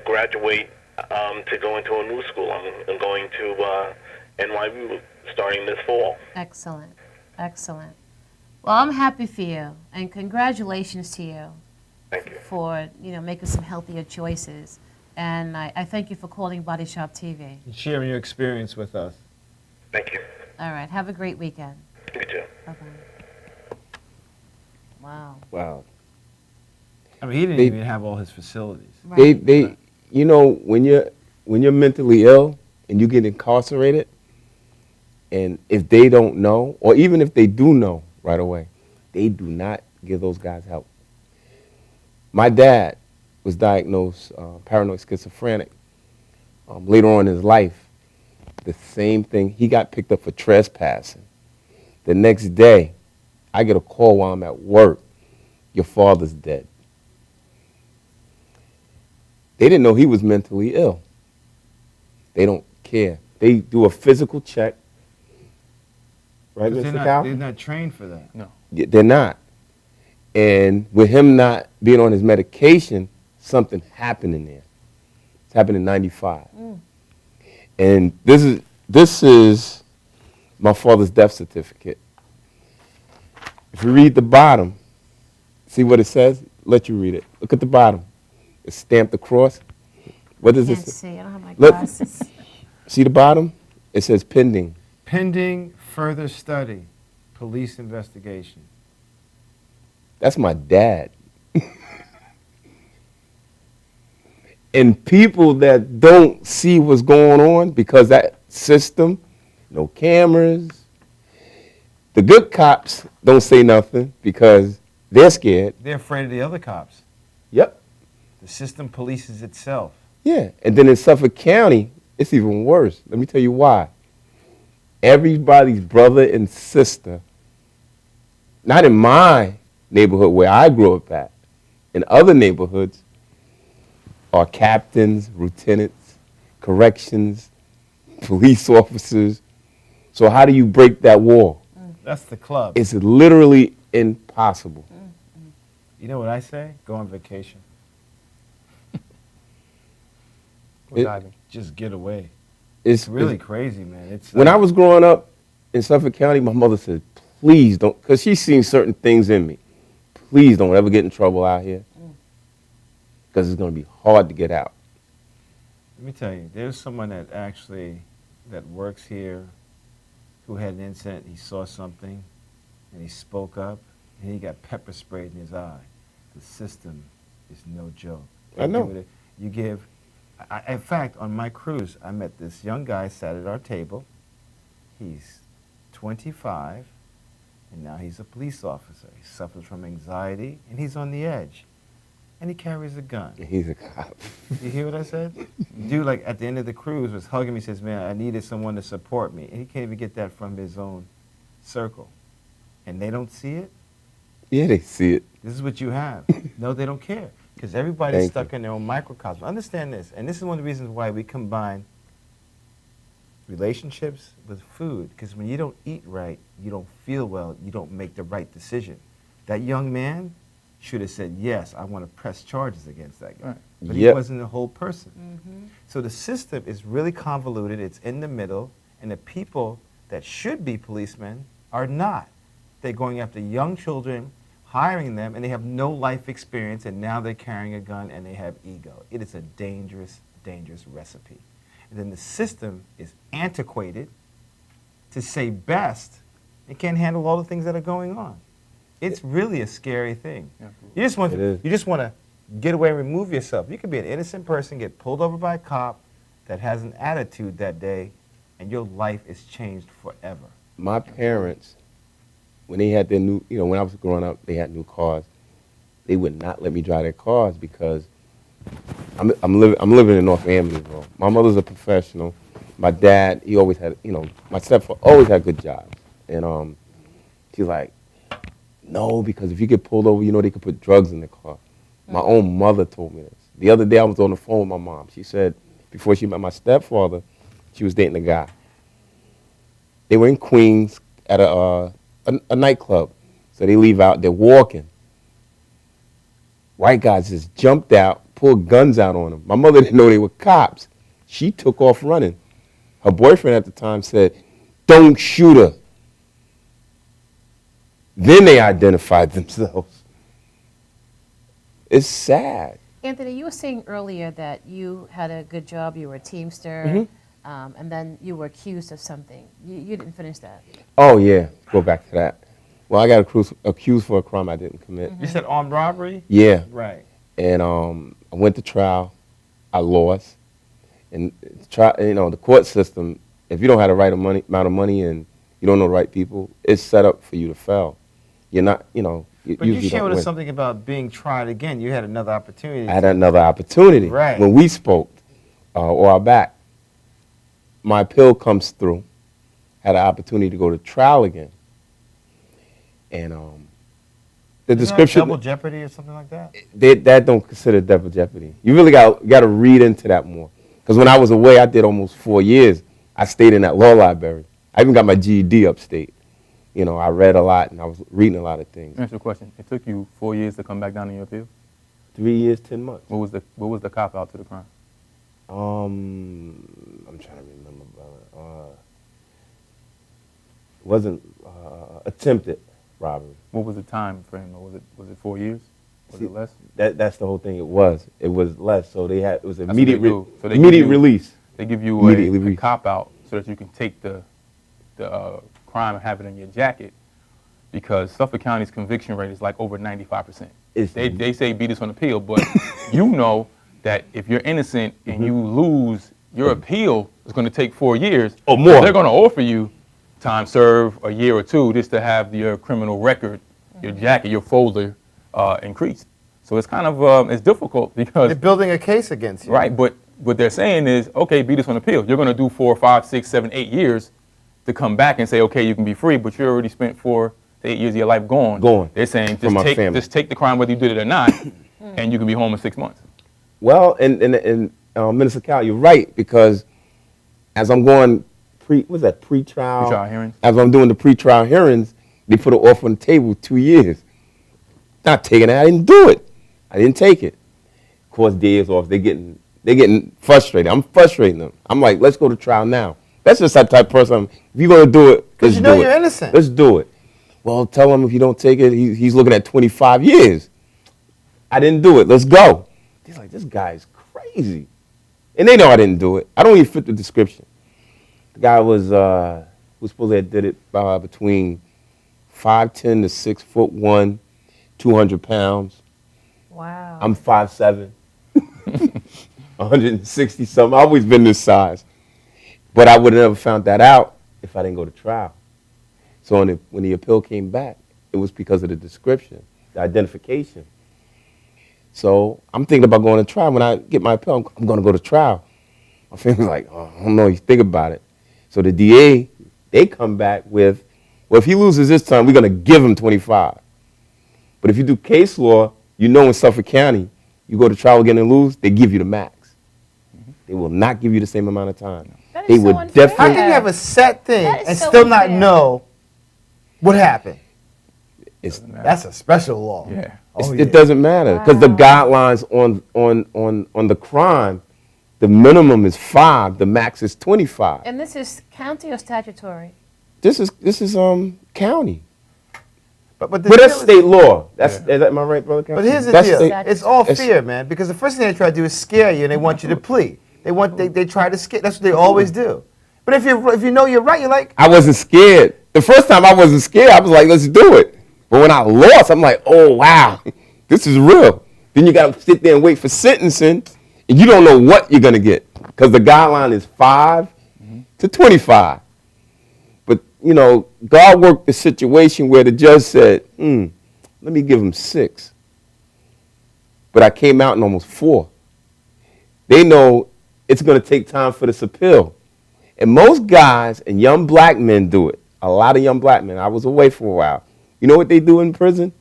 graduate to go into a new school. I'm going to starting this fall. Excellent. Excellent. Well, I'm happy for you, and congratulations to you. Thank you. For, making some healthier choices. And I thank you for calling Body Shop TV. And sharing your experience with us. Thank you. All right. Have a great weekend. You too. Bye-bye. Wow. Wow. I mean, he didn't even have all his facilities. Right. They, when you're mentally ill and you get incarcerated, and if they don't know, or even if they do know right away, they do not give those guys help. My dad was diagnosed paranoid schizophrenic later on in his life. The same thing. He got picked up for trespassing. The next day, I get a call while I'm at work. Your father's dead. They didn't know he was mentally ill. They don't care. They do a physical check. Right, Mr. Cal? They're not trained for that. No. They're not. And with him not being on his medication, something happened in there. It happened in '95. And this is my father's death certificate. If you read the bottom, see what it says? Let you read it. Look at the bottom. It's stamped across. What does I it can't say? see. I don't have my glasses. See the bottom? It says pending. Pending further study, police investigation. That's my dad. And people that don't see what's going on because that system, no cameras. The good cops don't say nothing because they're scared. They're afraid of the other cops. Yep. The system polices itself. Yeah. And then in Suffolk County, it's even worse. Let me tell you why. Everybody's brother and sister, not in my neighborhood where I grew up at, in other neighborhoods, are captains, lieutenants, corrections, police officers. So how do you break that wall? That's the club. It's literally impossible. You know what I say? Go on vacation. Just get away. It's really crazy, man. It's when I was growing up in Suffolk County, my mother said, please don't, because she's seen certain things in me. Please don't ever get in trouble out here because it's going to be hard to get out. Let me tell you, there's someone that works here who had an incident. He saw something and he spoke up and he got pepper sprayed in his eye. The system is no joke. I know. In fact, on my cruise, I met this young guy sat at our table. He's 25, and now he's a police officer. He suffers from anxiety, and he's on the edge. And he carries a gun. He's a cop. You hear what I said? Dude, like, at the end of the cruise, was hugging me, says, man, I needed someone to support me. And he can't even get that from his own circle. And they don't see it? Yeah, they see it. This is what you have. No, they don't care. Because everybody's stuck in their own microcosm. Understand this, and this is one of the reasons why we combine relationships with food. Because when you don't eat right, you don't feel well, you don't make the right decision. That young man should have said, yes, I want to press charges against that guy. Right. But he wasn't a whole person. So the system is really convoluted. It's in the middle, and the people that should be policemen are not. They're going after young children, hiring them, and they have no life experience, and now they're carrying a gun and they have ego. It is a dangerous, dangerous recipe. And then the system is antiquated to say best. It can't handle all the things that are going on. It's really a scary thing. You just want to get away and remove yourself. You could be an innocent person, get pulled over by a cop that has an attitude that day, and your life is changed forever. My parents, when they had their new, when I was growing up, they had new cars. They would not let me drive their cars because I'm living in North Amityville. My mother's a professional. My dad, he always had, my stepfather always had good jobs. And she's like, no, because if you get pulled over, they could put drugs in the car. My own mother told me this. The other day I was on the phone with my mom. She said, before she met my stepfather, she was dating a guy. They were in Queens at a nightclub. So they leave out, they're walking. White guys just jumped out, pulled guns out on them. My mother didn't know they were cops. She took off running. Her boyfriend at the time said, don't shoot her. Then they identified themselves. It's sad. Anthony, you were saying earlier that you had a good job, you were a Teamster, and then you were accused of something. You didn't finish that. Oh, yeah. Go back to that. Well, I got accused for a crime I didn't commit. You said armed robbery? Yeah. Right. And I went to trial. I lost. And the court system, if you don't have the right amount of money and you don't know the right people, it's set up for you to fail. You're not, But you shared with us something about being tried again. You had another opportunity. I had another opportunity. Right. When we spoke a while back, my appeal comes through. Had an opportunity to go to trial again. And the description. Double jeopardy or something like that? That don't consider double jeopardy. You really got to read into that more. Because when I was away, I did almost 4 years. I stayed in that law library. I even got my GED upstate. I read a lot and I was reading a lot of things. Answer the question. It took you 4 years to come back down in your appeal? 3 years, 10 months. What was the cop out to the crime? I'm trying to remember, brother. It wasn't attempted robbery. What was the time frame? Was it 4 years? Was it less? That's the whole thing. It was less. So it was That's immediate what they do. immediate release. They give you a cop out so that you can take the crime and have it in your jacket, because Suffolk County's conviction rate is like over 95%. They say beat us on appeal, but you know that if you're innocent and you lose, your appeal is going to take 4 years or more. They're going to offer you time served, a year or two, just to have your criminal record, your jacket, your folder increased. So it's kind of it's difficult because they're building a case against you. Right, but what they're saying is, okay, beat us on appeal. You're going to do 4, 5, 6, 7, 8 years to come back and say, okay, you can be free, but you already spent 4 to 8 years of your life gone. They're saying just take the crime whether you did it or not, and you can be home in 6 months. Well, and Minister Cal, you're right, because as I'm going pre-trial? Pre-trial hearings. As I'm doing the pre-trial hearings, they put an offer on the table 2 years. Not taking it. I didn't do it. I didn't take it. Of course, days off. They're getting frustrated. I'm frustrating them. I'm like, let's go to trial now. That's just that type of person. If you're going to do it, let's do it. You're innocent. Let's do it. Well, tell him if you don't take it, he's looking at 25 years. I didn't do it. Let's go. He's like, this guy's crazy. And they know I didn't do it. I don't even fit the description. The guy was supposed to have did it between 5'10" to 6'1", 200 pounds. Wow. I'm 5'7", 160 something. I've always been this size. But I would have never found that out if I didn't go to trial. So when the appeal came back, it was because of the description, the identification. So I'm thinking about going to trial. When I get my appeal, I'm going to go to trial. My family's like, oh, I don't know, you think about it. So the DA, they come back with, well, if he loses this time, we're going to give him 25. But if you do case law, in Suffolk County, you go to trial again and lose, they give you the max. They will not give you the same amount of time. That They is so would unfair. How can you have a set thing That is and so still not unfair. know what happened? That's a special law. Yeah. It doesn't matter because the guidelines on the crime, the minimum is 5, the max is 25. And this is county or statutory? This is county. But that's state law. Am I right, brother? But here's the That's deal. state- It's all fear, man. Because the first thing they try to do is scare you, and they want you to plead. They try to scare. That's what they always do. But if you know you're right, you're like. I wasn't scared. The first time I wasn't scared. I was like, let's do it. But when I lost, I'm like, oh wow, this is real. Then you got to sit there and wait for sentencing, and you don't know what you're gonna get because the guideline is 5 to 25. But God worked the situation where the judge said, let me give him 6. But I came out in almost 4. They know it's going to take time for this appeal. And most guys and young black men do it. A lot of young black men. I was away for a while. You know what they do in prison?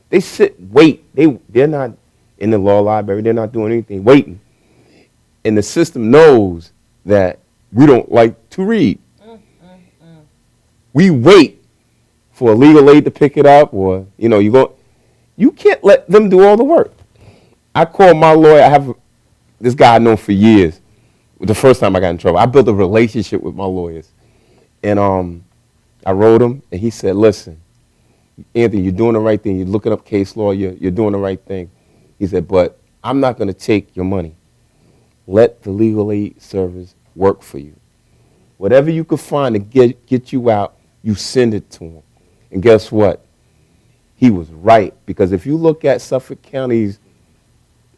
They wait. They're not in the law library. They're not doing anything, waiting. And the system knows that we don't like to read. We wait for legal aid to pick it up, or you can't let them do all the work. I called my lawyer. I have this guy I know for years. The first time I got in trouble, I built a relationship with my lawyers, And I wrote him, and he said, listen, Anthony, you're doing the right thing. You're looking up case law. You're doing the right thing. He said, but I'm not going to take your money. Let the legal aid service work for you. Whatever you could find to get you out, you send it to him. And guess what? He was right. Because if you look at Suffolk County's,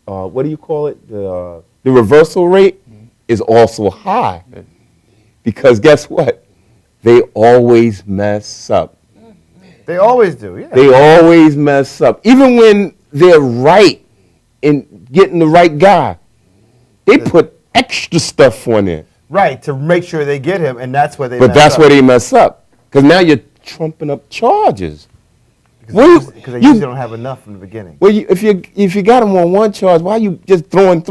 what do you call it? The reversal rate is also high. Because guess what? They always mess up. They always do, yeah. They always mess up. Even when they're right in getting the right guy, they put extra stuff on there. Right, to make sure they get him, and that's where they But mess that's up. where they mess up. Because now you're trumping up charges. Because they usually don't have enough from the beginning. Well, if you got them on one charge, why are you just throwing?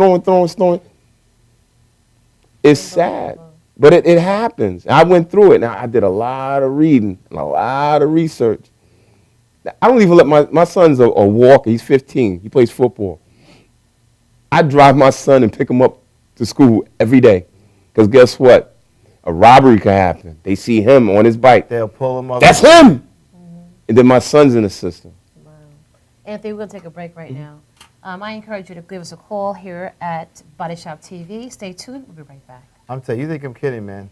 It's sad. But it happens. I went through it. Now, I did a lot of reading and a lot of research. I don't even let my son's a walker. He's 15. He plays football. I drive my son and pick him up to school every day. Because guess what? A robbery could happen. They see him on his bike. They'll pull him up. That's him! And then my son's in the system. Wow. Anthony, we're going to take a break right now. I encourage you to give us a call here at Body Shop TV. Stay tuned. We'll be right back. I'm telling you, you think I'm kidding, man.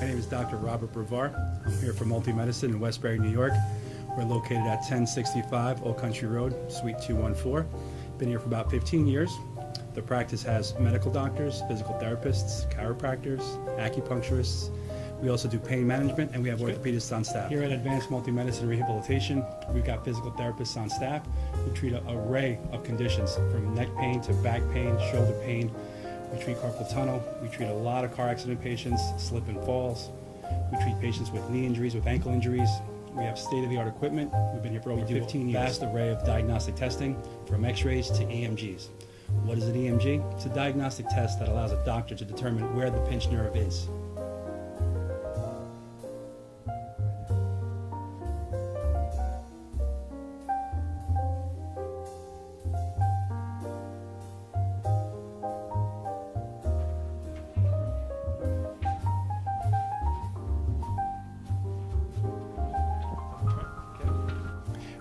My name is Dr. Robert Brevard. I'm here for Multi-Medicine in Westbury, New York. We're located at 1065 Old Country Road, Suite 214. Been here for about 15 years. The practice has medical doctors, physical therapists, chiropractors, acupuncturists. We also do pain management, and we have orthopedists on staff. Here at Advanced Multi-Medicine and Rehabilitation, we've got physical therapists on staff who treat an array of conditions, from neck pain to back pain, shoulder pain. We treat carpal tunnel. We treat a lot of car accident patients, slip and falls. We treat patients with knee injuries, with ankle injuries. We have state-of-the-art equipment. We've been here for over 15 years. Vast array of diagnostic testing, from x-rays to EMGs. What is an EMG? It's a diagnostic test that allows a doctor to determine where the pinched nerve is.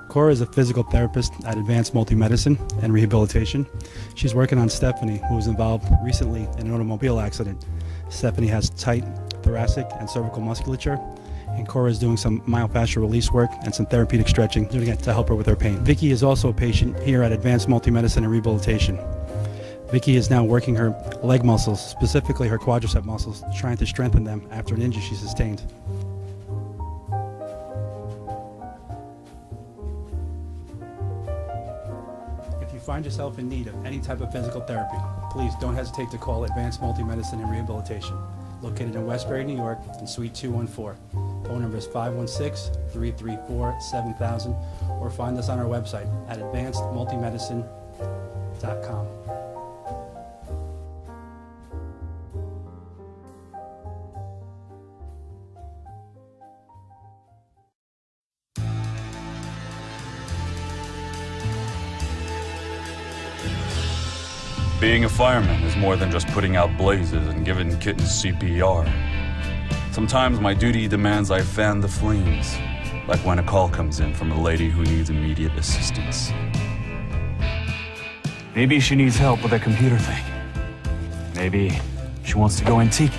Cora is a physical therapist at Advanced Multi-Medicine and Rehabilitation. She's working on Stephanie, who was involved recently in an automobile accident. Stephanie has tight thoracic and cervical musculature, and Cora is doing some myofascial release work and some therapeutic stretching, doing it to help her with her pain. Vicky is also a patient here at Advanced Multi-Medicine and Rehabilitation. Vicky is now working her leg muscles, specifically her quadricep muscles, trying to strengthen them after an injury she sustained. If you find yourself in need of any type of physical therapy, please don't hesitate to call Advanced Multi-Medicine and Rehabilitation, located in Westbury, New York, in Suite 214. Phone number is 516-334-7000, or find us on our website at advancedmultimedicine.com. Being a fireman is more than just putting out blazes and giving kittens CPR. Sometimes my duty demands I fan the flames, like when a call comes in from a lady who needs immediate assistance. Maybe she needs help with that computer thing. Maybe she wants to go antique.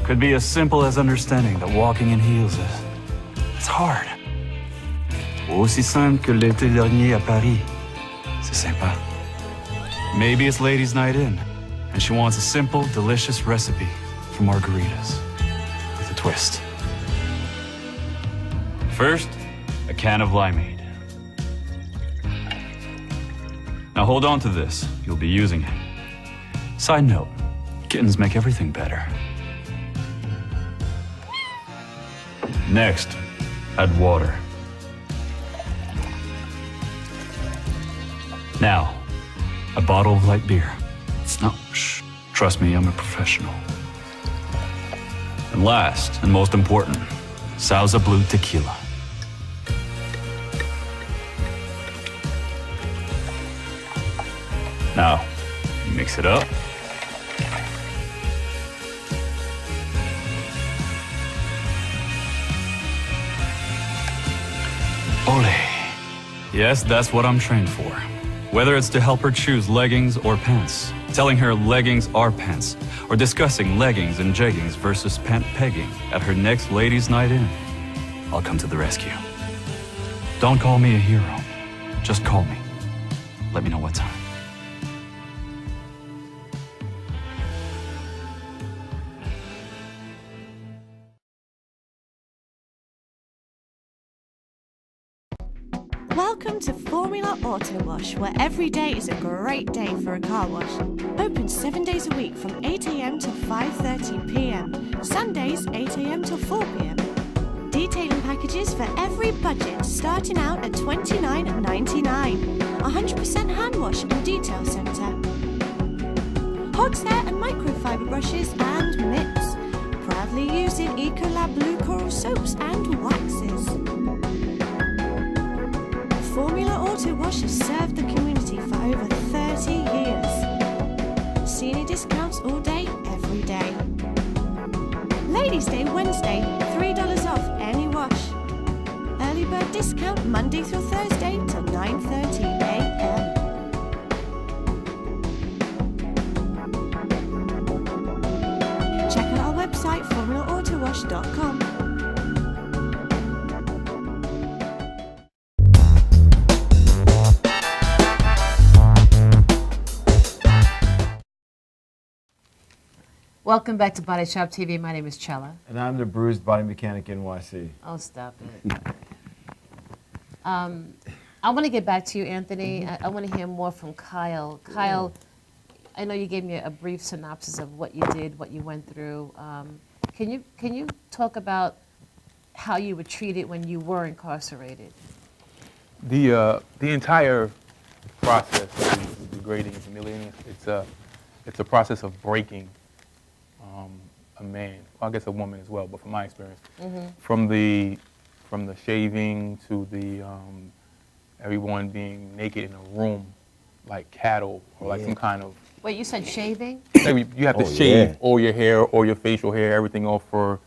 Could be as simple as understanding that walking in heels it's hard. Aussi simple que l'été dernier à Paris. C'est sympa. Maybe it's ladies' night in, and she wants a simple, delicious recipe for margaritas with a twist. First, a can of limeade. Now hold on to this. You'll be using it. Side note, kittens make everything better. Next, add water. Now, a bottle of light beer. It's not, shh, trust me, I'm a professional. And last, and most important, Sauza Blue Tequila. Now, mix it up. Ole. Yes, that's what I'm trained for. Whether it's to help her choose leggings or pants, telling her leggings are pants, or discussing leggings and jeggings versus pant pegging at her next ladies' night in, I'll come to the rescue. Don't call me a hero. Just call me. Let me know what time. Welcome to Formula Auto Wash, where every day is a great day for a car wash. Open 7 days a week from 8 a.m. to 5:30 p.m. Sundays 8 a.m. to 4 p.m. Detailing packages for every budget, starting out at $29.99. 100% hand wash and detail centre. Hogshair and microfiber brushes and mitts. Proudly using Ecolab Blue Coral soaps and waxes. Formula Auto Wash has served the community for over 30 years. Senior discounts all day, every day. Ladies' Day Wednesday, $3 off any wash. Early bird discount Monday through Thursday till 9:30 a.m. Check out our website, formulaautowash.com. Welcome back to Body Shop TV. My name is Chella. And I'm the Bruised Body Mechanic NYC. Oh, stop it. I want to get back to you, Anthony. I want to hear more from Kyle. Kyle, I know you gave me a brief synopsis of what you did, what you went through. Can you talk about how you were treated when you were incarcerated? The entire process of degrading and humiliating, it's a process of breaking a man, well, I guess a woman as well, but from my experience, from the shaving to the everyone being naked in a room like cattle or like some kind of. Wait, you said shaving? You have to shave all your hair, all your facial hair, everything off for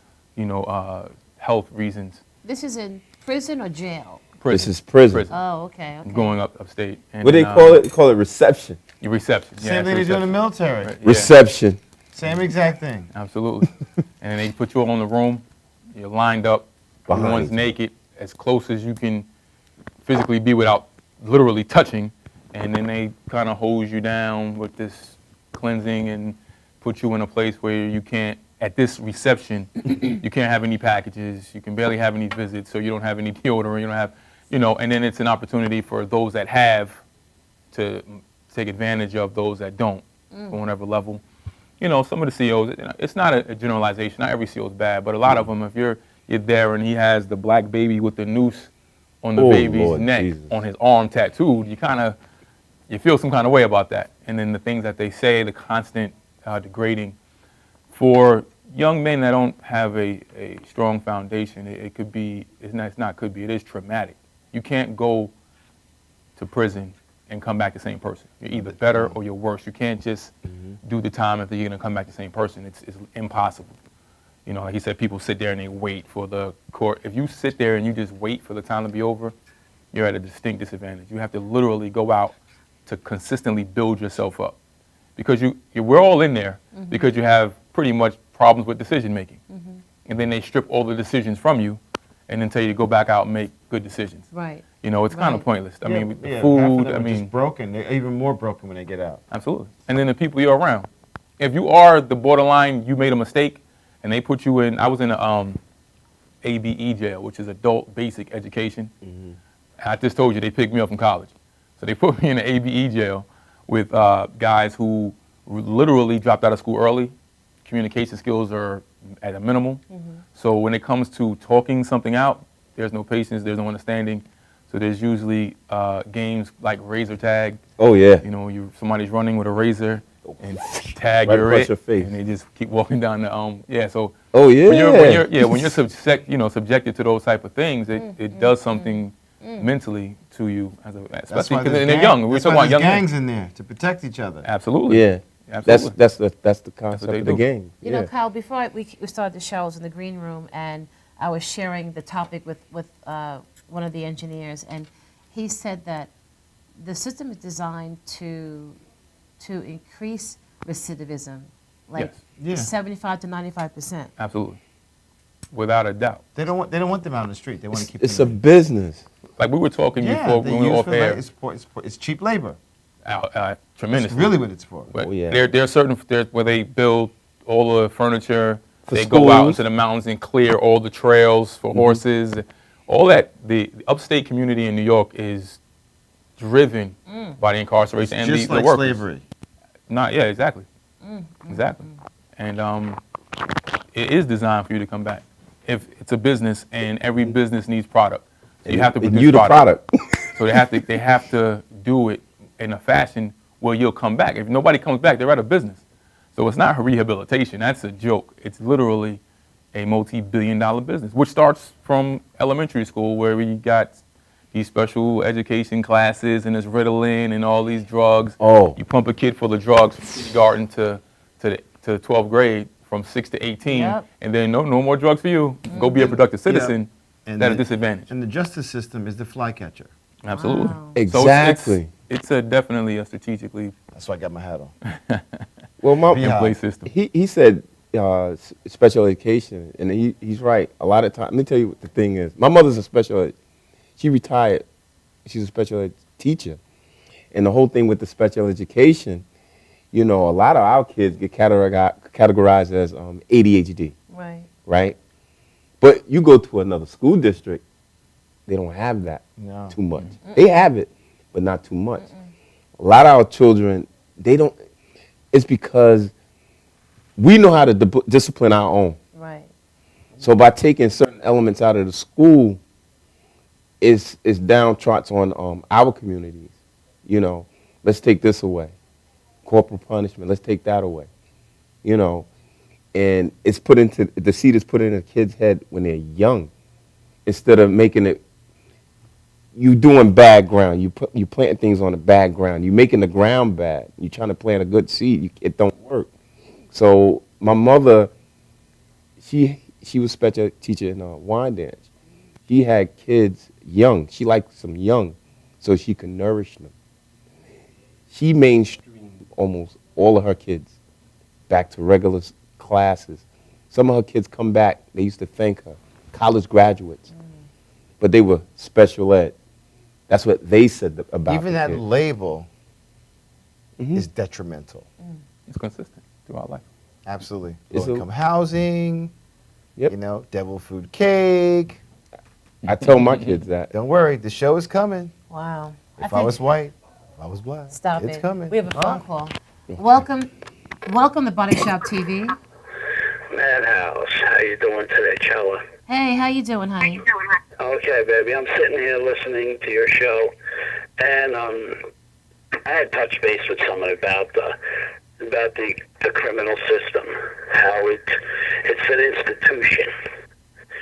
health reasons. This is in prison or jail? Prison. This is prison. Oh, okay. Going upstate. And what do they call it? They call it reception. Your reception. Same thing they do in the military. Right, reception. Same exact thing. Absolutely. And they put you all in the room. You're lined up. Everyone's naked, as close as you can physically be without literally touching. And then they kind of hose you down with this cleansing and put you in a place where you can't, at this reception, you can't have any packages. You can barely have any visits, so you don't have any deodorant. You don't have, and then it's an opportunity for those that have to take advantage of those that don't, on whatever level. Some of the COs, it's not a generalization. Not every CO is bad, but a lot of them, if you're there and he has the black baby with the noose on the baby's neck, on his arm tattooed, you feel some kind of way about that. And then the things that they say, the constant degrading. For young men that don't have a strong foundation, it is traumatic. You can't go to prison and come back the same person. You're either better or you're worse. You can't just do the time if you're going to come back the same person. It's impossible. Like he said, people sit there and they wait for the court. If you sit there and you just wait for the time to be over, you're at a distinct disadvantage. You have to literally go out to consistently build yourself up. Because we're all in there because you have pretty much problems with decision making. And then they strip all the decisions from you and then tell you to go back out and make good decisions. Right. It's kind of pointless. I mean, the half food, of them are just broken. They're even more broken when they get out. Absolutely. And then the people you're around. If you are the borderline, you made a mistake, and they put you in, I was in a ABE jail, which is adult basic education. I just told you they picked me up from college. So they put me in an ABE jail with guys who literally dropped out of school early. Communication skills are at a minimum. So when it comes to talking something out, there's no patience, there's no understanding. So there's usually games like razor tag. Oh yeah. Somebody's running with a razor. and tag Right you're across it, your face. and they just keep walking down the yeah. So Oh, yeah. when you're subjected to those type of things, it does something mentally to you especially because they're young. That's why there's gangs in there to protect each other. Absolutely. Yeah. Absolutely. That's the concept of the game. You know, Kyle, before we started the show, I was in the green room, and I was sharing the topic with one of the engineers, and he said that the system is designed to increase recidivism, like 75 to 95%. Absolutely, without a doubt. They don't want them out on the street. They want to keep. It's a business. Like we were talking before when we were off air. It's cheap labor. Tremendously. That's really what it's for. But there are certain where they build all the furniture. For they schools. go out into the mountains and clear all the trails for horses. All that. The upstate community in New York is driven by the incarceration and just the like workers. slavery. Exactly. Exactly. And it is designed for you to come back. If it's a business and every business needs product, so you have to produce product. So they have to do it in a fashion where you'll come back. If nobody comes back, they're out of business. So it's not rehabilitation. That's a joke. It's literally a multi-billion-dollar business, which starts from elementary school, where we got these special education classes and there's Ritalin and all these drugs. Oh. You pump a kid full of drugs from kindergarten to 12th grade, from 6 to 18, and then no more drugs for you. Go be a productive citizen. And at a disadvantage. And the justice system is the flycatcher. Absolutely. Wow. Exactly. So it's definitely a strategically. That's why I got my hat on. Well, play system. He said special education, and he's right. A lot of times, let me tell you what the thing is. My mother's a special ed. She retired. She's a special ed teacher. And the whole thing with the special education, you know, a lot of our kids get categorized as ADHD. Right. Right? But you go to another school district, they don't have that too much. They have it, but not too much. A lot of our children, they don't, it's because we know how to discipline our own. Right. So by taking certain elements out of the school, it's downtrots on our communities. You know, let's take this away. Corporal punishment, let's take that away. You know, and it's put into, the seed is put in a kid's head when they're young, instead of making it, you doing bad ground, you planting things on the bad ground, you making the ground bad, you trying to plant a good seed, it don't work. So my mother, she was special teacher in wine dance. She had kids young, she liked them young, so she could nourish them. She mainstreamed almost all of her kids back to regular classes. Some of her kids come back, they used to thank her, college graduates, but they were special ed. That's what they said about Even that kids. label is detrimental. It's consistent throughout life. Absolutely. It's Low-income housing, you know, devil food cake. I tell my kids that. Don't worry, the show is coming. Wow. If I was white, if I was black, Stop it's it. coming. We have a phone call. Welcome to Body Shop TV. Madhouse, how you doing today, Chella? Hey, how you doing, honey? Okay, baby, I'm sitting here listening to your show, and I had touched base with someone about the criminal system, how it's an institution.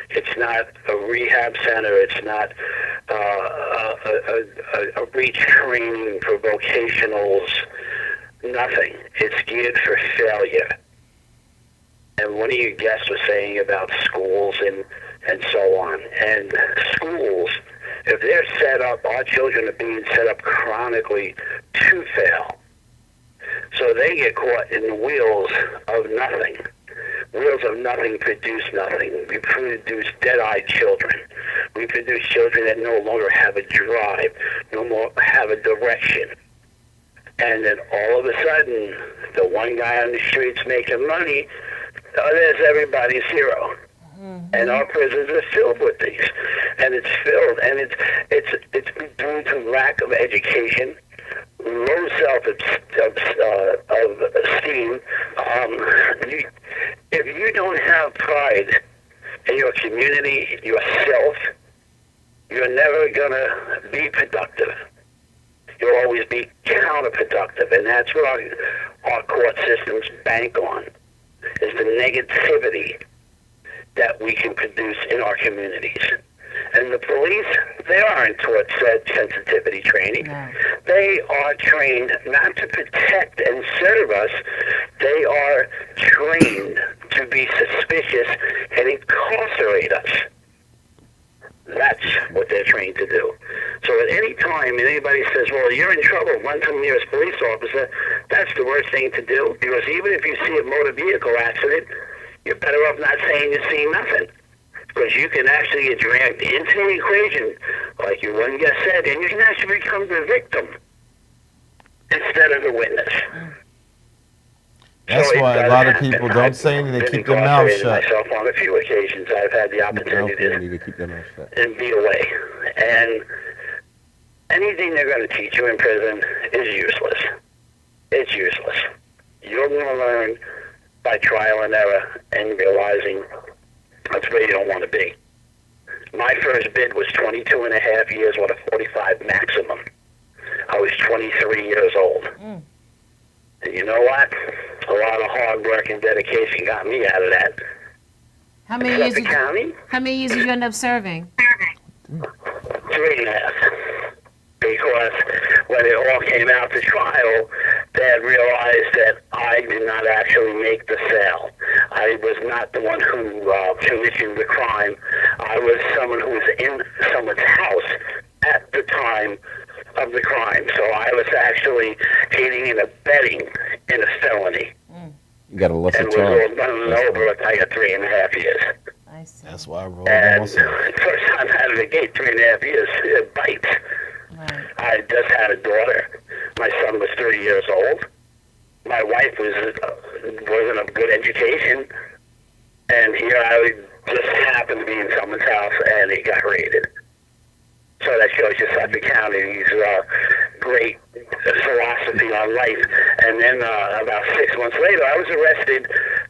It's not a rehab center. It's not a reach training for vocationals. Nothing. It's geared for failure. And one of your guests was saying about schools and so on. And schools, if they're set up, our children are being set up chronically to fail. So they get caught in the wheels of nothing. Wheels of nothing produce nothing. We produce dead-eyed children. We produce children that no longer have a drive, no more have a direction. And then all of a sudden, the one guy on the street's making money, there's everybody's hero. And our prisons are filled with these. And it's filled, and it's due to lack of education, low self-esteem. If you don't have pride in your community, yourself, you're never going to be productive. You'll always be counterproductive, and that's what our court systems bank on is the negativity that we can produce in our communities. And the police, they aren't taught sensitivity training. No. They are trained not to protect and serve us. They are trained to be suspicious and incarcerate us. That's what they're trained to do. So at any time anybody says, well, you're in trouble, run to the nearest police officer, that's the worst thing to do, because even if you see a motor vehicle accident, you're better off not saying you see nothing. Because you can actually get dragged into the equation, like your one guest said, and you can actually become the victim instead of the witness. That's So why it a lot of does people happen. don't I've say anything. They been keep their mouth incarcerated shut. myself on a few occasions. I've had the opportunity to keep their mouth shut. and be away. And anything they're going to teach you in prison is useless. It's useless. You're going to learn by trial and error and realizing that's where you don't want to be. My first bid was 22 and a half years with a 45 maximum. I was 23 years old. And you know what? A lot of hard work and dedication got me out of that. How many years? Suffolk County? How many years did you end up serving? 3.5. Because when it all came out to trial, Dad realized that I did not actually make the sale. I was not the one who commissioned the crime. I was someone who was in someone's house at the time of the crime. So I was actually aiding and abetting in a felony. You got a lesser And was charge. all done and over. I got 3.5 years. I see. That's why I rolled And also. first time out of the gate, 3.5 years, it bites. I just had a daughter. My son was 30 years old. My wife wasn't of good education. And here I just happened to be in someone's house and it got raided. So that shows you Suffolk County's great philosophy on life. And then about 6 months later, I was arrested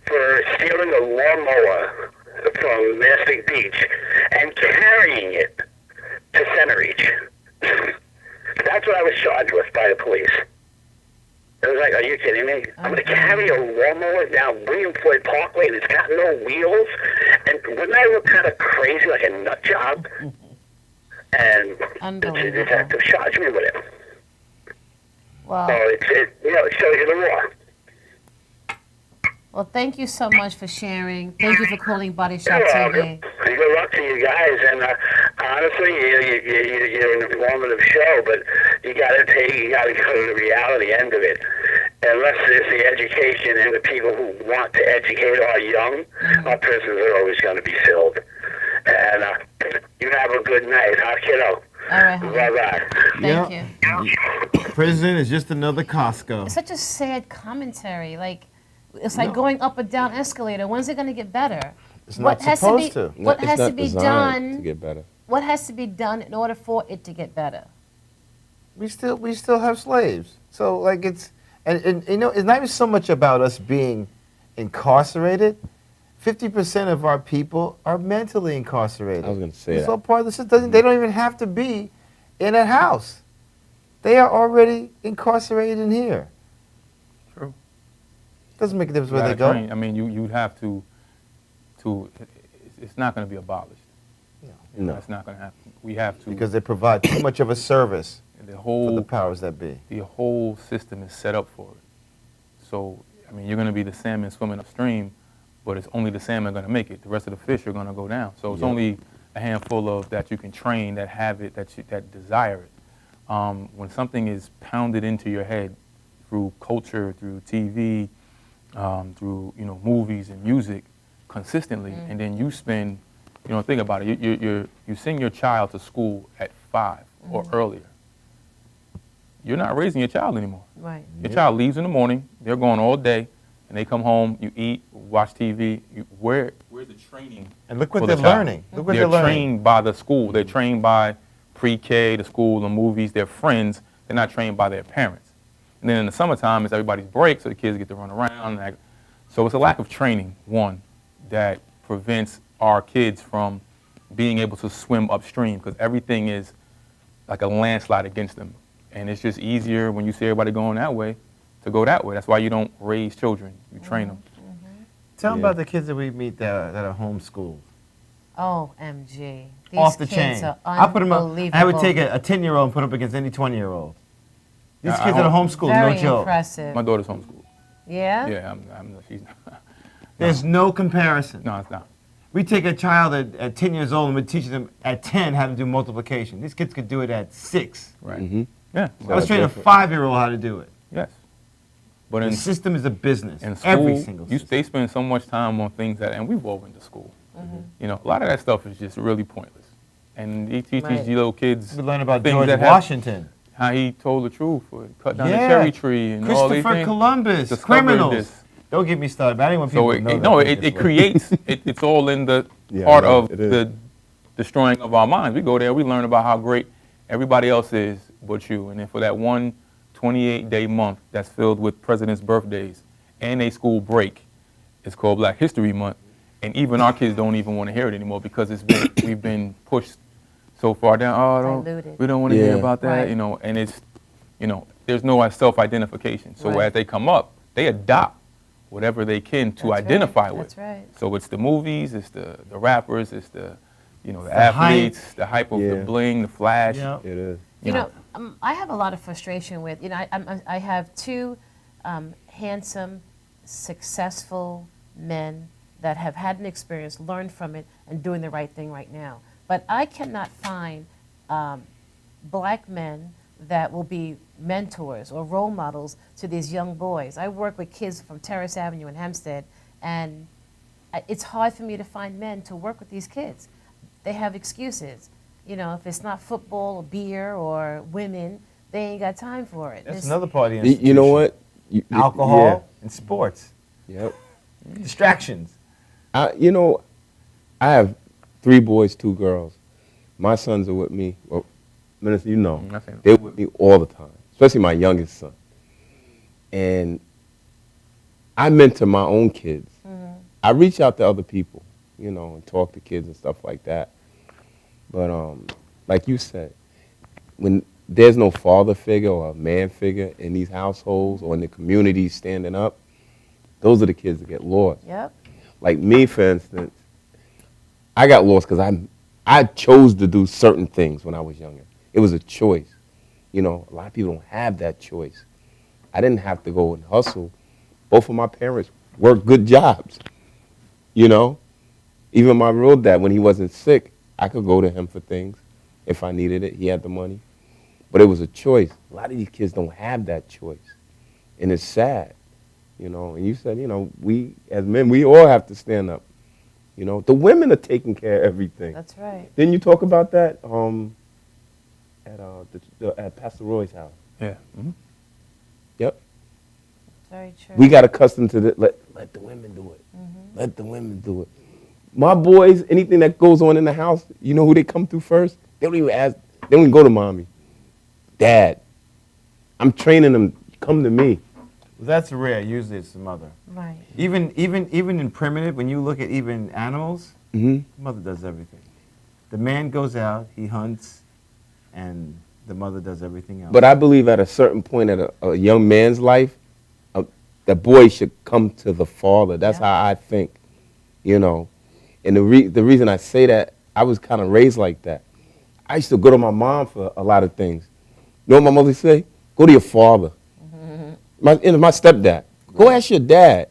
for stealing a lawnmower from Mastic Beach and carrying it to Center Reach. That's what I was charged with by the police. It was like, are you kidding me? I'm going to carry a lawnmower down William Floyd Parkway and it's got no wheels? And wouldn't I look kind of crazy, like a nut job? And the detective charged me with it. Wow. So it shows you the law. Well, thank you so much for sharing. Thank you for calling Body Shop You're TV. welcome. Good luck to you guys. And honestly, you're an informative show, but you got to go to the reality end of it. Unless there's the education and the people who want to educate our young, our prisons are always going to be filled. And you have a good night, huh, kiddo? All right, honey. Bye-bye. Thank you. Prison is just another Costco. It's such a sad commentary. Like, it's like going up a down escalator. When's it going to get better? It's not supposed to. What It's has not to be designed done? to get better. What has to be done in order for it to get better? We still have slaves. So like it's and you know it's not even so much about us being incarcerated. 50% of our people are mentally incarcerated. I was going to say It's that. all part of the system. They don't even have to be in a house. They are already incarcerated in here. True. Doesn't make a difference You where they gotta go. train. I mean, you'd have to, it's not going to be abolished. No. It's not going to happen. We have to. Because they provide too much of a service for the powers that be. The whole system is set up for it. So, I mean, you're going to be the salmon swimming upstream, but it's only the salmon going to make it. The rest of the fish are going to go down. So it's Yep. only a handful of that you can train that have it, that desire it. When something is pounded into your head through culture, through TV, through movies and music consistently, and then you spend, think about it. You send your child to school at 5 or earlier. You're not raising your child anymore. Right. Your child leaves in the morning. They're gone all day, and they come home. You eat, watch TV. Where's the training? And look what for the they're child? learning. Look what they're they're learning. trained by the school. They're trained by pre-K, the school, the movies, their friends. They're not trained by their parents. And then in the summertime, it's everybody's break, so the kids get to run around. So it's a lack of training, one, that prevents our kids from being able to swim upstream, because everything is like a landslide against them. And it's just easier when you see everybody going that way to go that way. That's why you don't raise children. You train them. Tell them about the kids that we meet that are homeschooled. Oh, MG. These Off the kids chain. are I put them up. unbelievable. I would take a 10-year-old and put them up against any 20-year-old. These I kids that are homeschooled, no Very joke. impressive. My daughter's homeschooled. Yeah? Yeah, she's There's no comparison. No, it's not. We take a child at 10 years old and we teach them at 10 how to do multiplication. These kids could do it at 6. Right. Yeah. I was training a 5-year-old how to do it. Yes. But The system is a business. in school, Every single they spend so much time on things that, and we've all been to school. Mm-hmm. You know, a lot of that stuff is just really pointless. And they teach Right. these little kids. We learn about things George that have- Washington. How he told the truth, or cut down Yeah. the cherry tree, and all these Christopher things. Columbus, Discovered criminals. this. Don't get me started. But I didn't want people So to know that. no, think it this way. creates. It's all in the Yeah, part I know, of it is. the destroying of our minds. We go there, we learn about how great everybody else is but you, and then for that one 28-day month that's filled with presidents' birthdays and a school break, it's called Black History Month, and even our kids don't even want to hear it anymore because we've been pushed so far down. Oh, Diluted. we don't want to hear Yeah. about that, Right. you know, and it's, you know, there's no self-identification. So Right. as they come up, they adopt whatever they can to That's identify right. with. That's right. So it's the movies, it's the rappers, it's the, you know, the The hype. athletes, the hype of the Yeah. bling, the flash. Yeah. It is. You know, I have a lot of frustration with, you know, I have two handsome, successful men that have had an experience, learned from it, and doing the right thing right now. But I cannot find black men that will be mentors or role models to these young boys. I work with kids from Terrace Avenue in Hempstead, and it's hard for me to find men to work with these kids. They have excuses. You know, if it's not football or beer or women, they ain't got time for it. That's This- another part of the You know institution. what? Alcohol and sports. Yep. Distractions. You know, I have 3 boys, 2 girls. My sons are with me. Well, Minister, you know, I see. they're with me all the time, especially my youngest son. And I mentor my own kids. I reach out to other people, you know, and talk to kids and stuff like that. But like you said, when there's no father figure or a man figure in these households or in the communities standing up, those are the kids that get lost. Yep. Like me, for instance, I got lost because I chose to do certain things when I was younger. It was a choice. You know, a lot of people don't have that choice. I didn't have to go and hustle. Both of my parents worked good jobs. You know, even my real dad, when he wasn't sick, I could go to him for things if I needed it. He had the money. But it was a choice. A lot of these kids don't have that choice. And it's sad, you know. And you said, you know, we as men, we all have to stand up. You know, the women are taking care of everything. That's right. Didn't you talk about that at Pastor Roy's house? Yeah. Mm-hmm. Yep. Very true. We got accustomed to let the women do it. Let the women do it. My boys, anything that goes on in the house, you know who they come to first? They don't even ask. They don't even go to mommy. Dad. I'm training them. Come to me. Well, that's rare. Usually it's the mother. Right. Even in primitive, when you look at even animals, Mm-hmm. the mother does everything. The man goes out, he hunts, and the mother does everything else. But I believe at a certain point at a young man's life, the boy should come to the father. That's how I think, you know. And the reason I say that, I was kind of raised like that. I used to go to my mom for a lot of things. You know what my mother would say? Go to your father. My stepdad. Go ask your dad.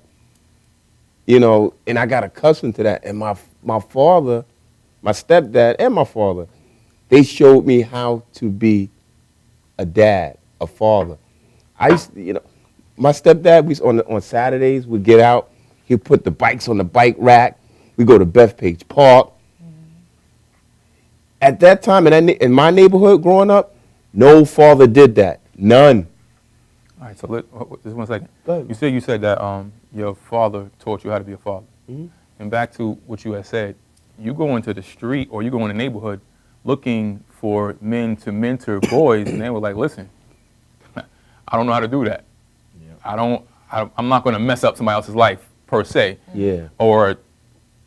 You know, and I got accustomed to that. And my father, my stepdad and my father, they showed me how to be a dad, a father. I used to, you know, my stepdad, on Saturdays, we'd get out. He'd put the bikes on the bike rack. We'd go to Bethpage Park. At that time, in my neighborhood growing up, no father did that. None. All right, so just 1 second. Go ahead. You said that your father taught you how to be a father. Mm-hmm. And back to what you had said, you go into the street or you go in the neighborhood looking for men to mentor boys, and they were like, listen, I don't know how to do that. I'm not going to mess up somebody else's life per se. Yeah.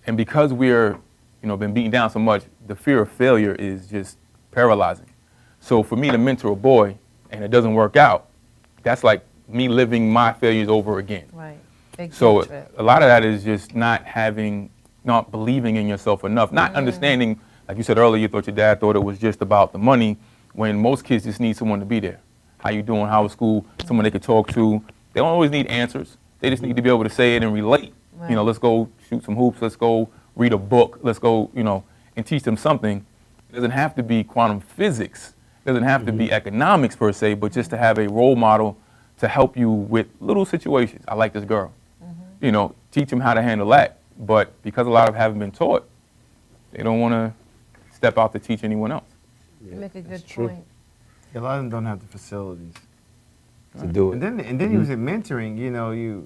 And because we're, been beaten down so much, the fear of failure is just paralyzing. So for me to mentor a boy and it doesn't work out, that's like me living my failures over again. Right. Big So trip. a lot of that is just not believing in yourself enough, not understanding, like you said earlier, you thought your dad thought it was just about the money, when most kids just need someone to be there. How you doing? How was school? Someone they could talk to. They don't always need answers. They just need to be able to say it and relate. Right. You know, let's go shoot some hoops. Let's go read a book. Let's go, and teach them something. It doesn't have to be quantum physics. It doesn't have to be economics per se, but just to have a role model to help you with little situations. I like this girl. Teach them how to handle that. But because a lot of them haven't been taught, they don't want to step out to teach anyone else. You make a good point. A lot of them don't have the facilities to do it. And then you was at mentoring,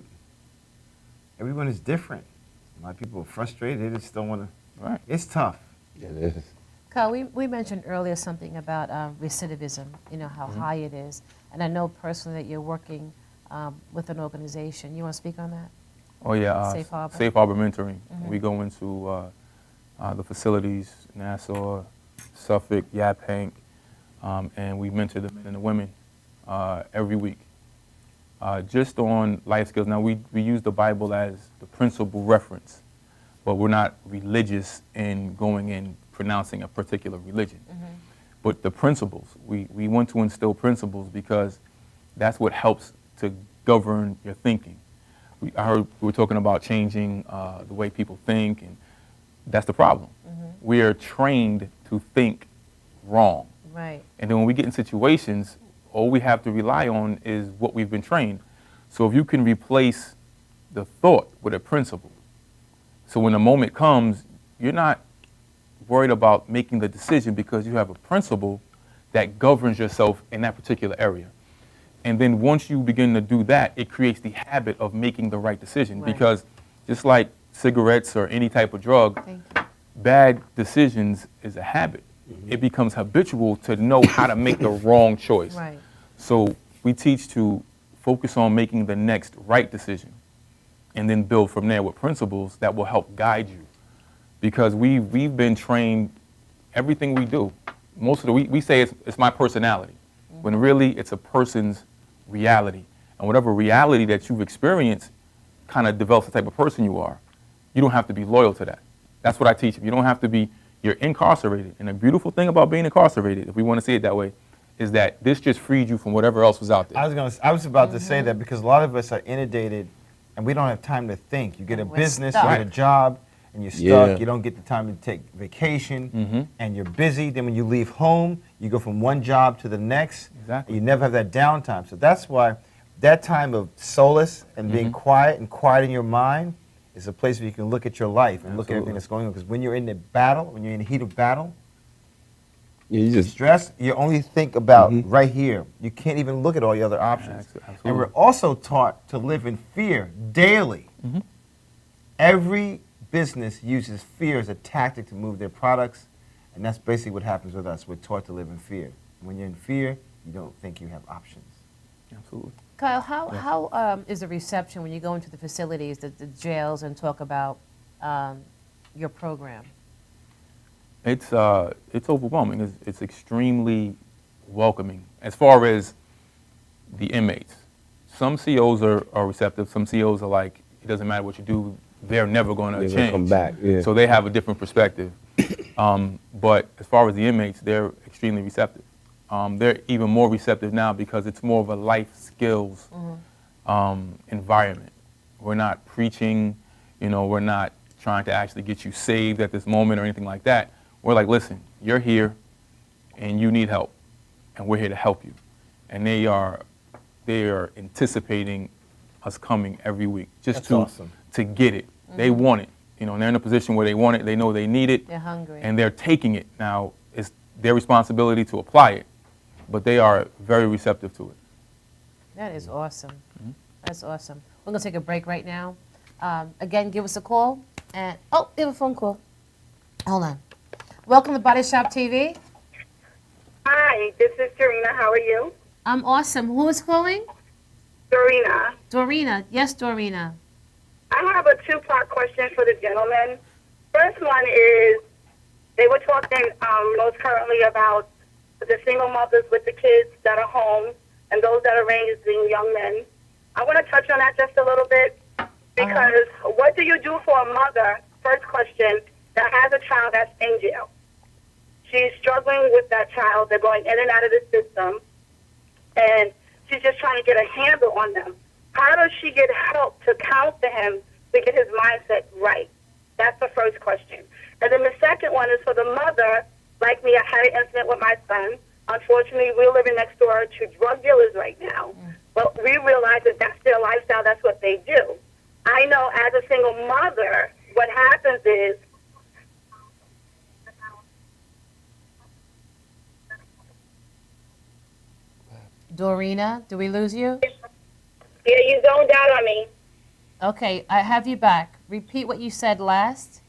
everyone is different. A lot of people are frustrated. They just don't want to. Right. It's tough. It is. Kyle, we mentioned earlier something about recidivism, how high it is. And I know personally that you're working with an organization. You want to speak on that? Oh, yeah. Safe Harbor. Safe Harbor Mentoring. We go into the facilities, Nassau, Suffolk, Yaphank, and we mentor the men and the women every week. Just on life skills. Now, we use the Bible as the principal reference, but we're not religious in going and pronouncing a particular religion. But the principles, we want to instill principles because that's what helps to govern your thinking. I heard we were talking about changing the way people think, and that's the problem. We are trained to think wrong. Right. And then when we get in situations, all we have to rely on is what we've been trained. So if you can replace the thought with a principle, so when the moment comes, you're not worried about making the decision because you have a principle that governs yourself in that particular area. And then once you begin to do that, it creates the habit of making the right decision. Right. Because just like cigarettes or any type of drug, bad decisions is a habit. It becomes habitual to know how to make the wrong choice. Right. So we teach to focus on making the next right decision and then build from there with principles that will help guide you. Because we've been trained, everything we do, most of the, we say it's my personality, when really it's a person's reality. And whatever reality that you've experienced kind of develops the type of person you are. You don't have to be loyal to that. That's what I teach them. You don't have to be, you're incarcerated. And the beautiful thing about being incarcerated, if we want to see it that way, is that this just freed you from whatever else was out there. I was about to say that because a lot of us are inundated and we don't have time to think. You get a business, stuck. you get a job, and you're stuck. Yeah. You don't get the time to take vacation, and you're busy. Then when you leave home, you go from one job to the next. Exactly. You never have that downtime. So that's why that time of solace and being quiet and quieting your mind is a place where you can look at your life and look at everything that's going on. Because when you're in the battle, when you're in the heat of battle, You just stress, you only think about right here. You can't even look at all the other options. Absolutely. And we're also taught to live in fear daily. Every business uses fear as a tactic to move their products, and that's basically what happens with us. We're taught to live in fear. When you're in fear, you don't think you have options. Absolutely. Kyle, how is the reception when you go into the facilities, the jails, and talk about your program? It's overwhelming. It's extremely welcoming as far as the inmates. Some COs are receptive. Some COs are like, it doesn't matter what you do, they're never going to They're change. gonna come back, yeah. So they have a different perspective. But as far as the inmates, they're extremely receptive. They're even more receptive now because it's more of a life skills environment. We're not preaching, we're not trying to actually get you saved at this moment or anything like that. We're like, listen, you're here and you need help, and we're here to help you. And they are anticipating us coming every week just to get it. They want it. And they're in a position where they want it, they know they need it. They're hungry. And they're taking it. Now, it's their responsibility to apply it, but they are very receptive to it. That is awesome. That's awesome. We're going to take a break right now. Again, give us a call. And we have a phone call. Hold on. Welcome to Body Shop TV. Hi, this is Dorina. How are you? I'm awesome. Who is calling? Dorina. Dorina. Yes, Dorina. I have a two-part question for the gentleman. First one is, they were talking most currently about the single mothers with the kids that are home and those that are raising young men I want to touch on that just a little bit because what do you do for a mother, first question, that has a child that's in jail? She's struggling with that child. They're going in and out of the system, and she's just trying to get a handle on them. How does she get help to counsel him to get his mindset right? That's the first question. And then the second one is for the mother. Like me, I had an incident with my son. Unfortunately, we're living next door to drug dealers right now. But we realize that that's their lifestyle. That's what they do. I know as a single mother, what happens is Dorina, do we lose you? Yeah, you zoned out on me. Okay, I have you back. Repeat what you said last.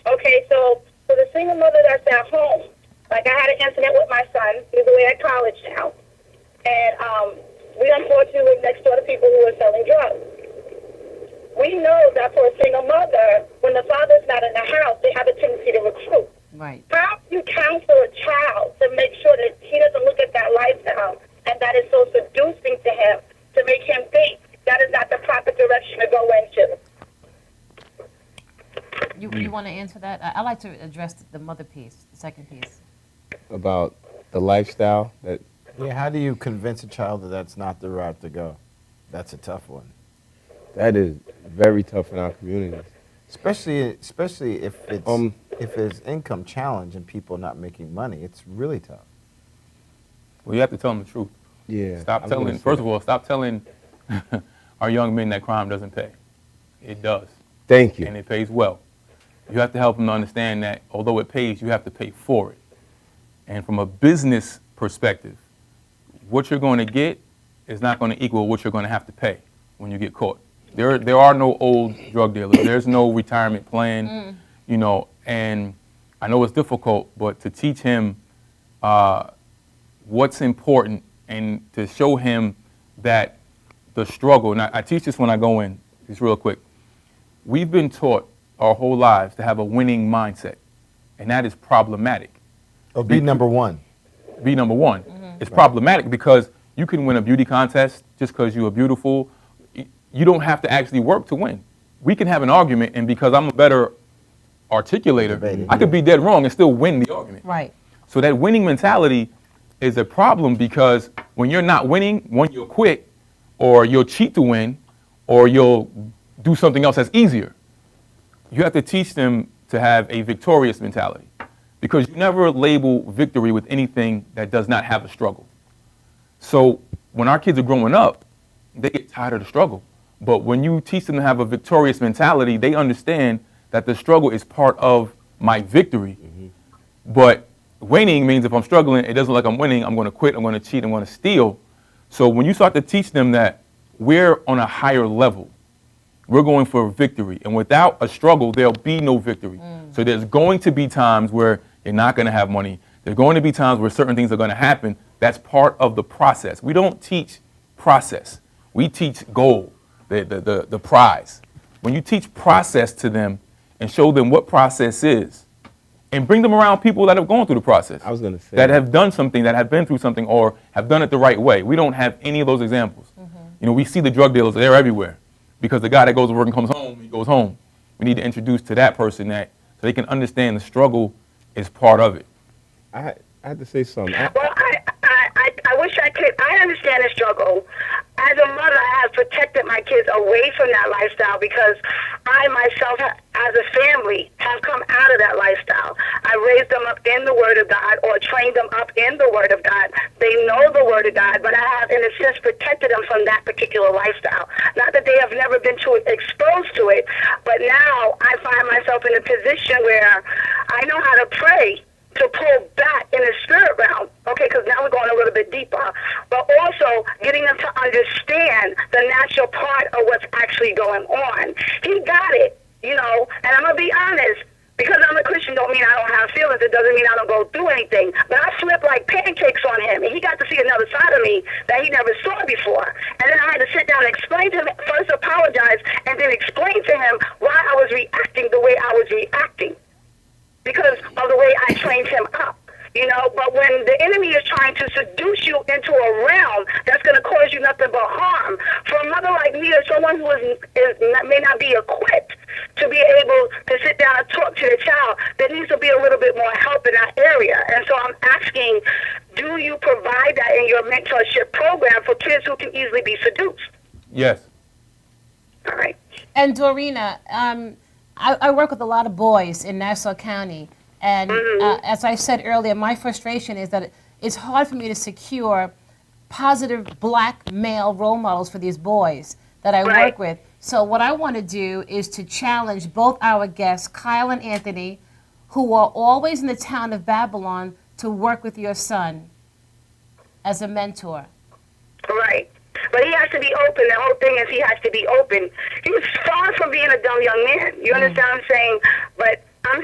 Okay, so for the single mother that's at home, like I had an incident with my son. He's away at college now. And we unfortunately live next door to people who are selling drugs. We know that for a single mother, when the father's not in the house, they have a tendency to recruit. Right. How do you counsel a child to make sure that he doesn't look at that lifestyle and that is so seducing to him to make him think that is not the proper direction to go into? You want to answer that? I like to address the mother piece, the second piece. About the lifestyle that. Yeah, how do you convince a child that that's not the route to go? That's a tough one. That is very tough in our communities. Especially if it's income challenge and people not making money, it's really tough. Well, you have to tell them the truth. Yeah. Stop telling. First of all, stop telling our young men that crime doesn't pay. It does. Thank you. And it pays well. You have to help them understand that although it pays, you have to pay for it. And from a business perspective, what you're going to get is not going to equal what you're going to have to pay when you get caught. There are no old drug dealers. There's no retirement plan, you know, and I know it's difficult, but to teach him what's important and to show him that the struggle, and I teach this when I go in, just real quick. We've been taught our whole lives to have a winning mindset, and that is problematic. Oh, be number one. Be number one. It's problematic because you can win a beauty contest just because you are beautiful. You don't have to actually work to win. We can have an argument, and because I'm a better articulator, I could be dead wrong and still win the argument. Right. So that winning mentality is a problem because when you're not winning, one, you'll quit, or you'll cheat to win, or you'll do something else that's easier. You have to teach them to have a victorious mentality because you never label victory with anything that does not have a struggle. So when our kids are growing up, they get tired of the struggle. But when you teach them to have a victorious mentality, they understand that the struggle is part of my victory. But winning means if I'm struggling, it doesn't look like I'm winning, I'm going to quit, I'm going to cheat, I'm going to steal. So when you start to teach them that we're on a higher level, we're going for victory. And without a struggle, there'll be no victory. So there's going to be times where you're not going to have money. There's going to be times where certain things are going to happen. That's part of the process. We don't teach process. We teach goal, the prize. When you teach process to them and show them what process is, and bring them around people that have gone through the process. I was going to say that have done something, that have been through something, or have done it the right way. We don't have any of those examples. You know, we see the drug dealers, they're everywhere. Because the guy that goes to work and comes home, he goes home. We need to introduce to that person that so they can understand the struggle is part of it. I had to say something. Well, I wish I could. I understand the struggle. As a mother, I have protected my kids away from that lifestyle because I myself, as a family, have come out of that lifestyle. I raised them up in the Word of God or trained them up in the Word of God. They know the Word of God, but I have, in a sense, protected them from that particular lifestyle. Not that they have never been exposed to it, but now I find myself in a position where I know how to pray to pull back in the spirit realm, okay, because now we're going a little bit deeper, but also getting them to understand the natural part of what's actually going on. He got it, you know, and I'm going to be honest, because I'm a Christian don't mean I don't have feelings, it doesn't mean I don't go through anything, but I flip like pancakes on him, and he got to see another side of me that he never saw before, and then I had to sit down and explain to him, first apologize, and then explain to him why I was reacting the way I was reacting. Because of the way I trained him up, you know. But when the enemy is trying to seduce you into a realm that's going to cause you nothing but harm, for mother like me or someone who may not be equipped to be able to sit down and talk to the child, there needs to be a little bit more help in that area. And so I'm asking, do you provide that in your mentorship program for kids who can easily be seduced? Yes. All right. And Dorina, I work with a lot of boys in Nassau County, and as I said earlier, my frustration is that it's hard for me to secure positive black male role models for these boys that I work with. So what I want to do is to challenge both our guests, Kyle and Anthony, who are always in the town of Babylon, to work with your son as a mentor. Right. But he has to be open. The whole thing is he has to be open. He's far from being a dumb young man. You understand what I'm saying? But I'm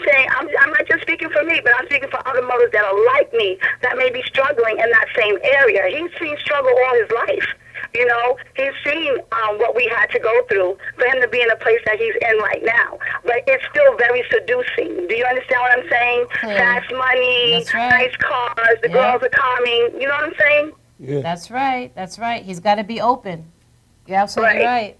not just speaking for me, but I'm speaking for other mothers that are like me, that may be struggling in that same area. He's seen struggle all his life. You know, he's seen what we had to go through for him to be in a place that he's in right now. But it's still very seducing. Do you understand what I'm saying? Fast money, nice cars, the girls are calming. You know what I'm saying? Yeah. That's right. That's right. He's got to be open. You're absolutely right.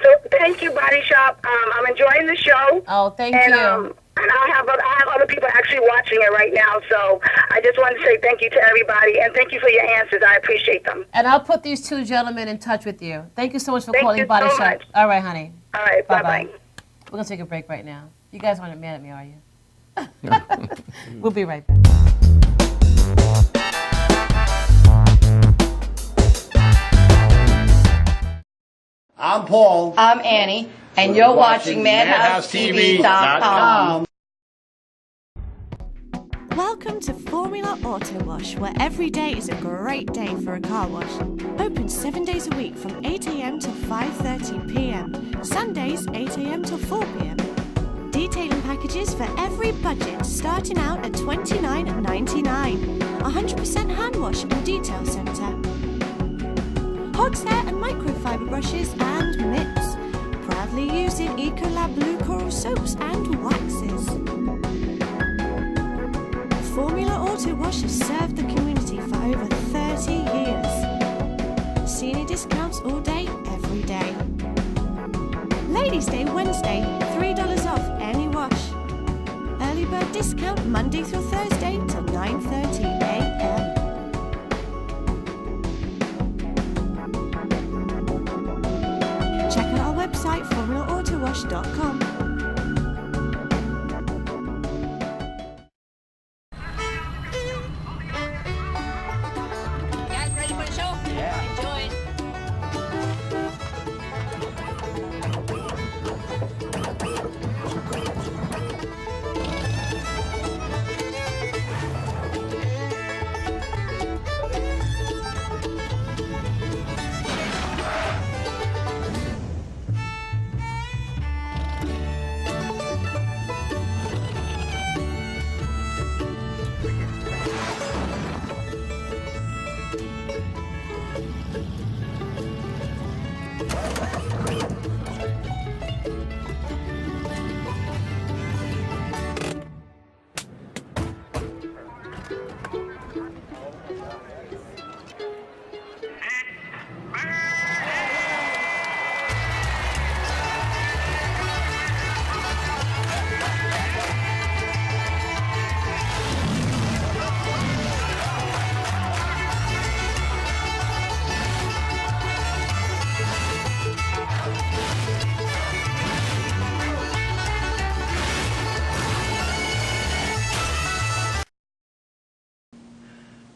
So thank you, Body Shop. I'm enjoying the show. Oh, thank you. And I have other people actually watching it right now. So I just want to say thank you to everybody, and thank you for your answers. I appreciate them. And I'll put these two gentlemen in touch with you. Thank you so much for calling Body Shop. Much. All right, honey. All right, bye-bye. We're going to take a break right now. You guys aren't mad at me, are you? We'll be right back. I'm Paul. I'm Annie. And you're watching MadhouseTV.com. Welcome to Formula Auto Wash, where every day is a great day for a car wash. Open 7 days a week from 8 a.m. till 5:30 p.m. Sundays 8 a.m. till 4 p.m. Detailing packages for every budget, starting out at $29.99. 100% hand wash and detail centre. Horsehair and microfiber brushes and mitts. Proudly using Ecolab Blue Coral soaps and waxes. Formula Auto Wash has served the community for over 30 years. Senior discounts all day, every day. Ladies' Day Wednesday, $3 off any wash. Early bird discount Monday through Thursday till 9:30 a.m. Check out our website, formulaautowash.com.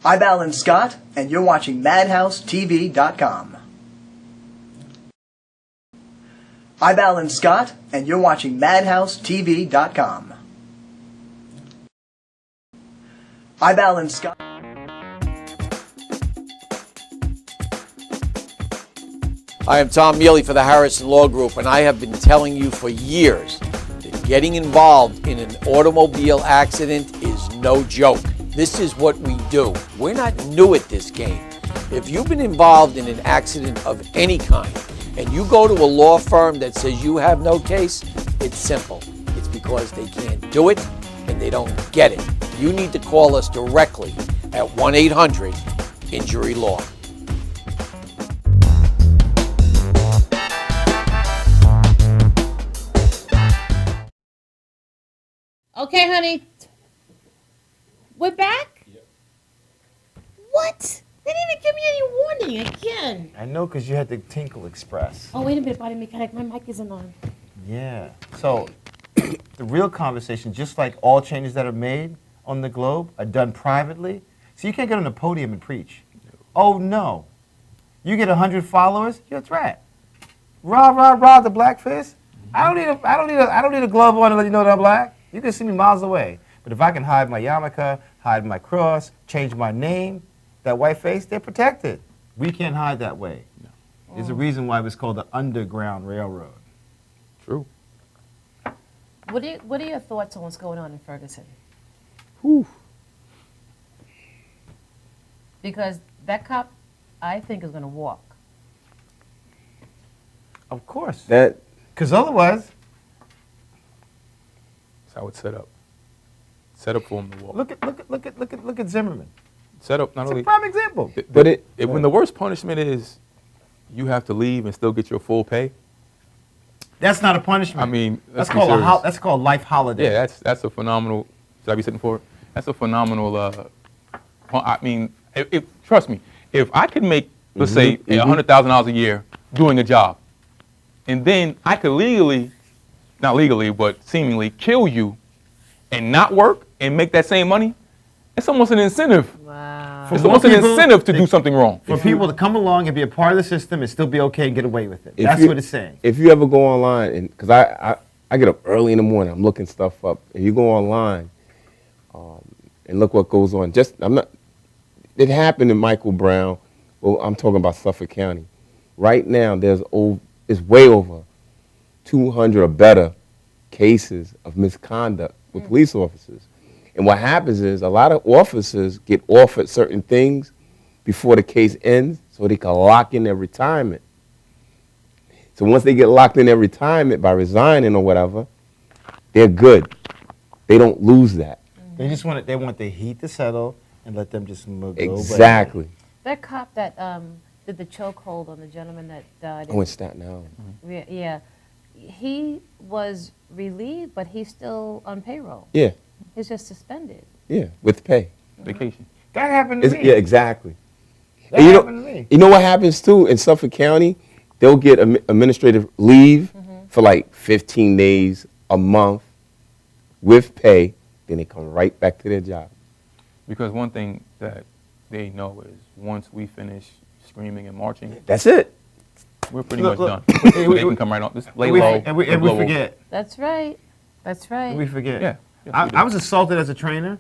I'm Alan Scott, and you're watching MadhouseTV.com. I'm Alan Scott, and you're watching MadhouseTV.com. I'm Alan Scott. I am Tom Mealy for the Harrison Law Group, and I have been telling you for years that getting involved in an automobile accident is no joke. This is what we do. We're not new at this game. If you've been involved in an accident of any kind and you go to a law firm that says you have no case, it's simple. It's because they can't do it and they don't get it. You need to call us directly at 1-800-INJURY-LAW. Okay, honey. We're back? What? They didn't even give me any warning again. I know because you had the Tinkle Express. Oh, wait a minute, body mechanic. My mic isn't on. Yeah. So the real conversation, just like all changes that are made on the globe, are done privately. So you can't get on the podium and preach. Oh, no. You get 100 followers, you're a threat. Rah, rah, rah, the black fist. I don't need a glove on to let you know that I'm black. You can see me miles away. But if I can hide my yarmulke, hide my cross, change my name, that white face, they're protected. We can't hide that way. No. There's a reason why it was called the Underground Railroad. True. What are your thoughts on what's going on in Ferguson? Whew. Because that cop, I think, is going to walk. Of course. That. Because otherwise. That's how it's set up. Set up for him to walk. Look at Zimmerman. Set up not It's only. a prime example. But when the worst punishment is you have to leave and still get your full pay. That's not a punishment. I mean, that's called life holiday. Yeah, that's a phenomenal. Should I be sitting for it? That's a phenomenal. I mean, trust me. If I could make, let's say, $100,000 a year doing a job, and then I could legally, not legally, but seemingly kill you, and not work and make that same money, it's almost an incentive. Wow. It's almost an incentive to do something wrong. For people to come along and be a part of the system and still be okay and get away with it. That's what it's saying. If you ever go online, and because I get up early in the morning, I'm looking stuff up. If you go online and look what goes on, it happened in Michael Brown. Well, I'm talking about Suffolk County. Right now, it's way over 200 or better cases of misconduct with police officers. And what happens is a lot of officers get offered certain things before the case ends so they can lock in their retirement. So once they get locked in their retirement by resigning or whatever, they're good. They don't lose that. They just want the heat to settle and let them just go away. Exactly. That cop that did the chokehold on the gentleman that died. Oh, in Staten Island. Yeah. He was relieved, but he's still on payroll. Yeah. He's just suspended. Yeah, with pay. Vacation. That happened to me. Yeah, exactly. That And happened to me. You know what happens too in Suffolk County? They'll get administrative leave for like 15 days, a month, with pay. Then they come right back to their job. Because one thing that they know is once we finish screaming and marching, that's it. We're pretty much done. They can come right on. Just lay low. And we forget. That's right. That's right. We forget. Yeah. I was assaulted as a trainer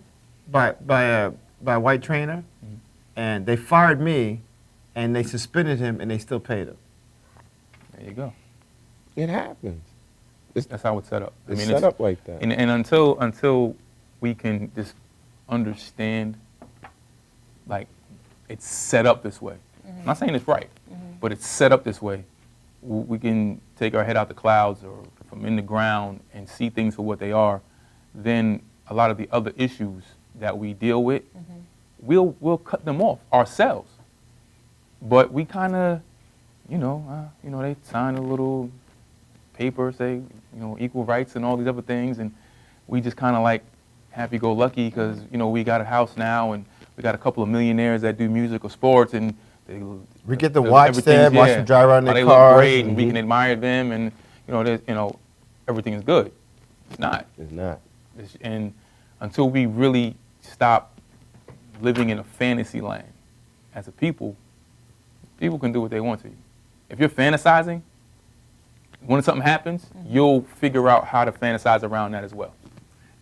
by a white trainer, and they fired me, and they suspended him, and they still paid him. There you go. It happens. That's how it's set up. It's set up like that. And until we can just understand, like, it's set up this way. I'm not saying it's right, but it's set up this way. We can take our head out the clouds or from in the ground and see things for what they are. Then a lot of the other issues that we deal with, we'll cut them off ourselves. But we kind of, they sign a little paper, say, equal rights and all these other things, and we just kind of like happy-go-lucky because, we got a house now and we got a couple of millionaires that do music or sports, and we get to watch them, watch them drive around their they cars. Look great, and we can admire them, and everything is good. It's not. It's not. And until we really stop living in a fantasy land as a people can do what they want to you. If you're fantasizing, when something happens, you'll figure out how to fantasize around that as well.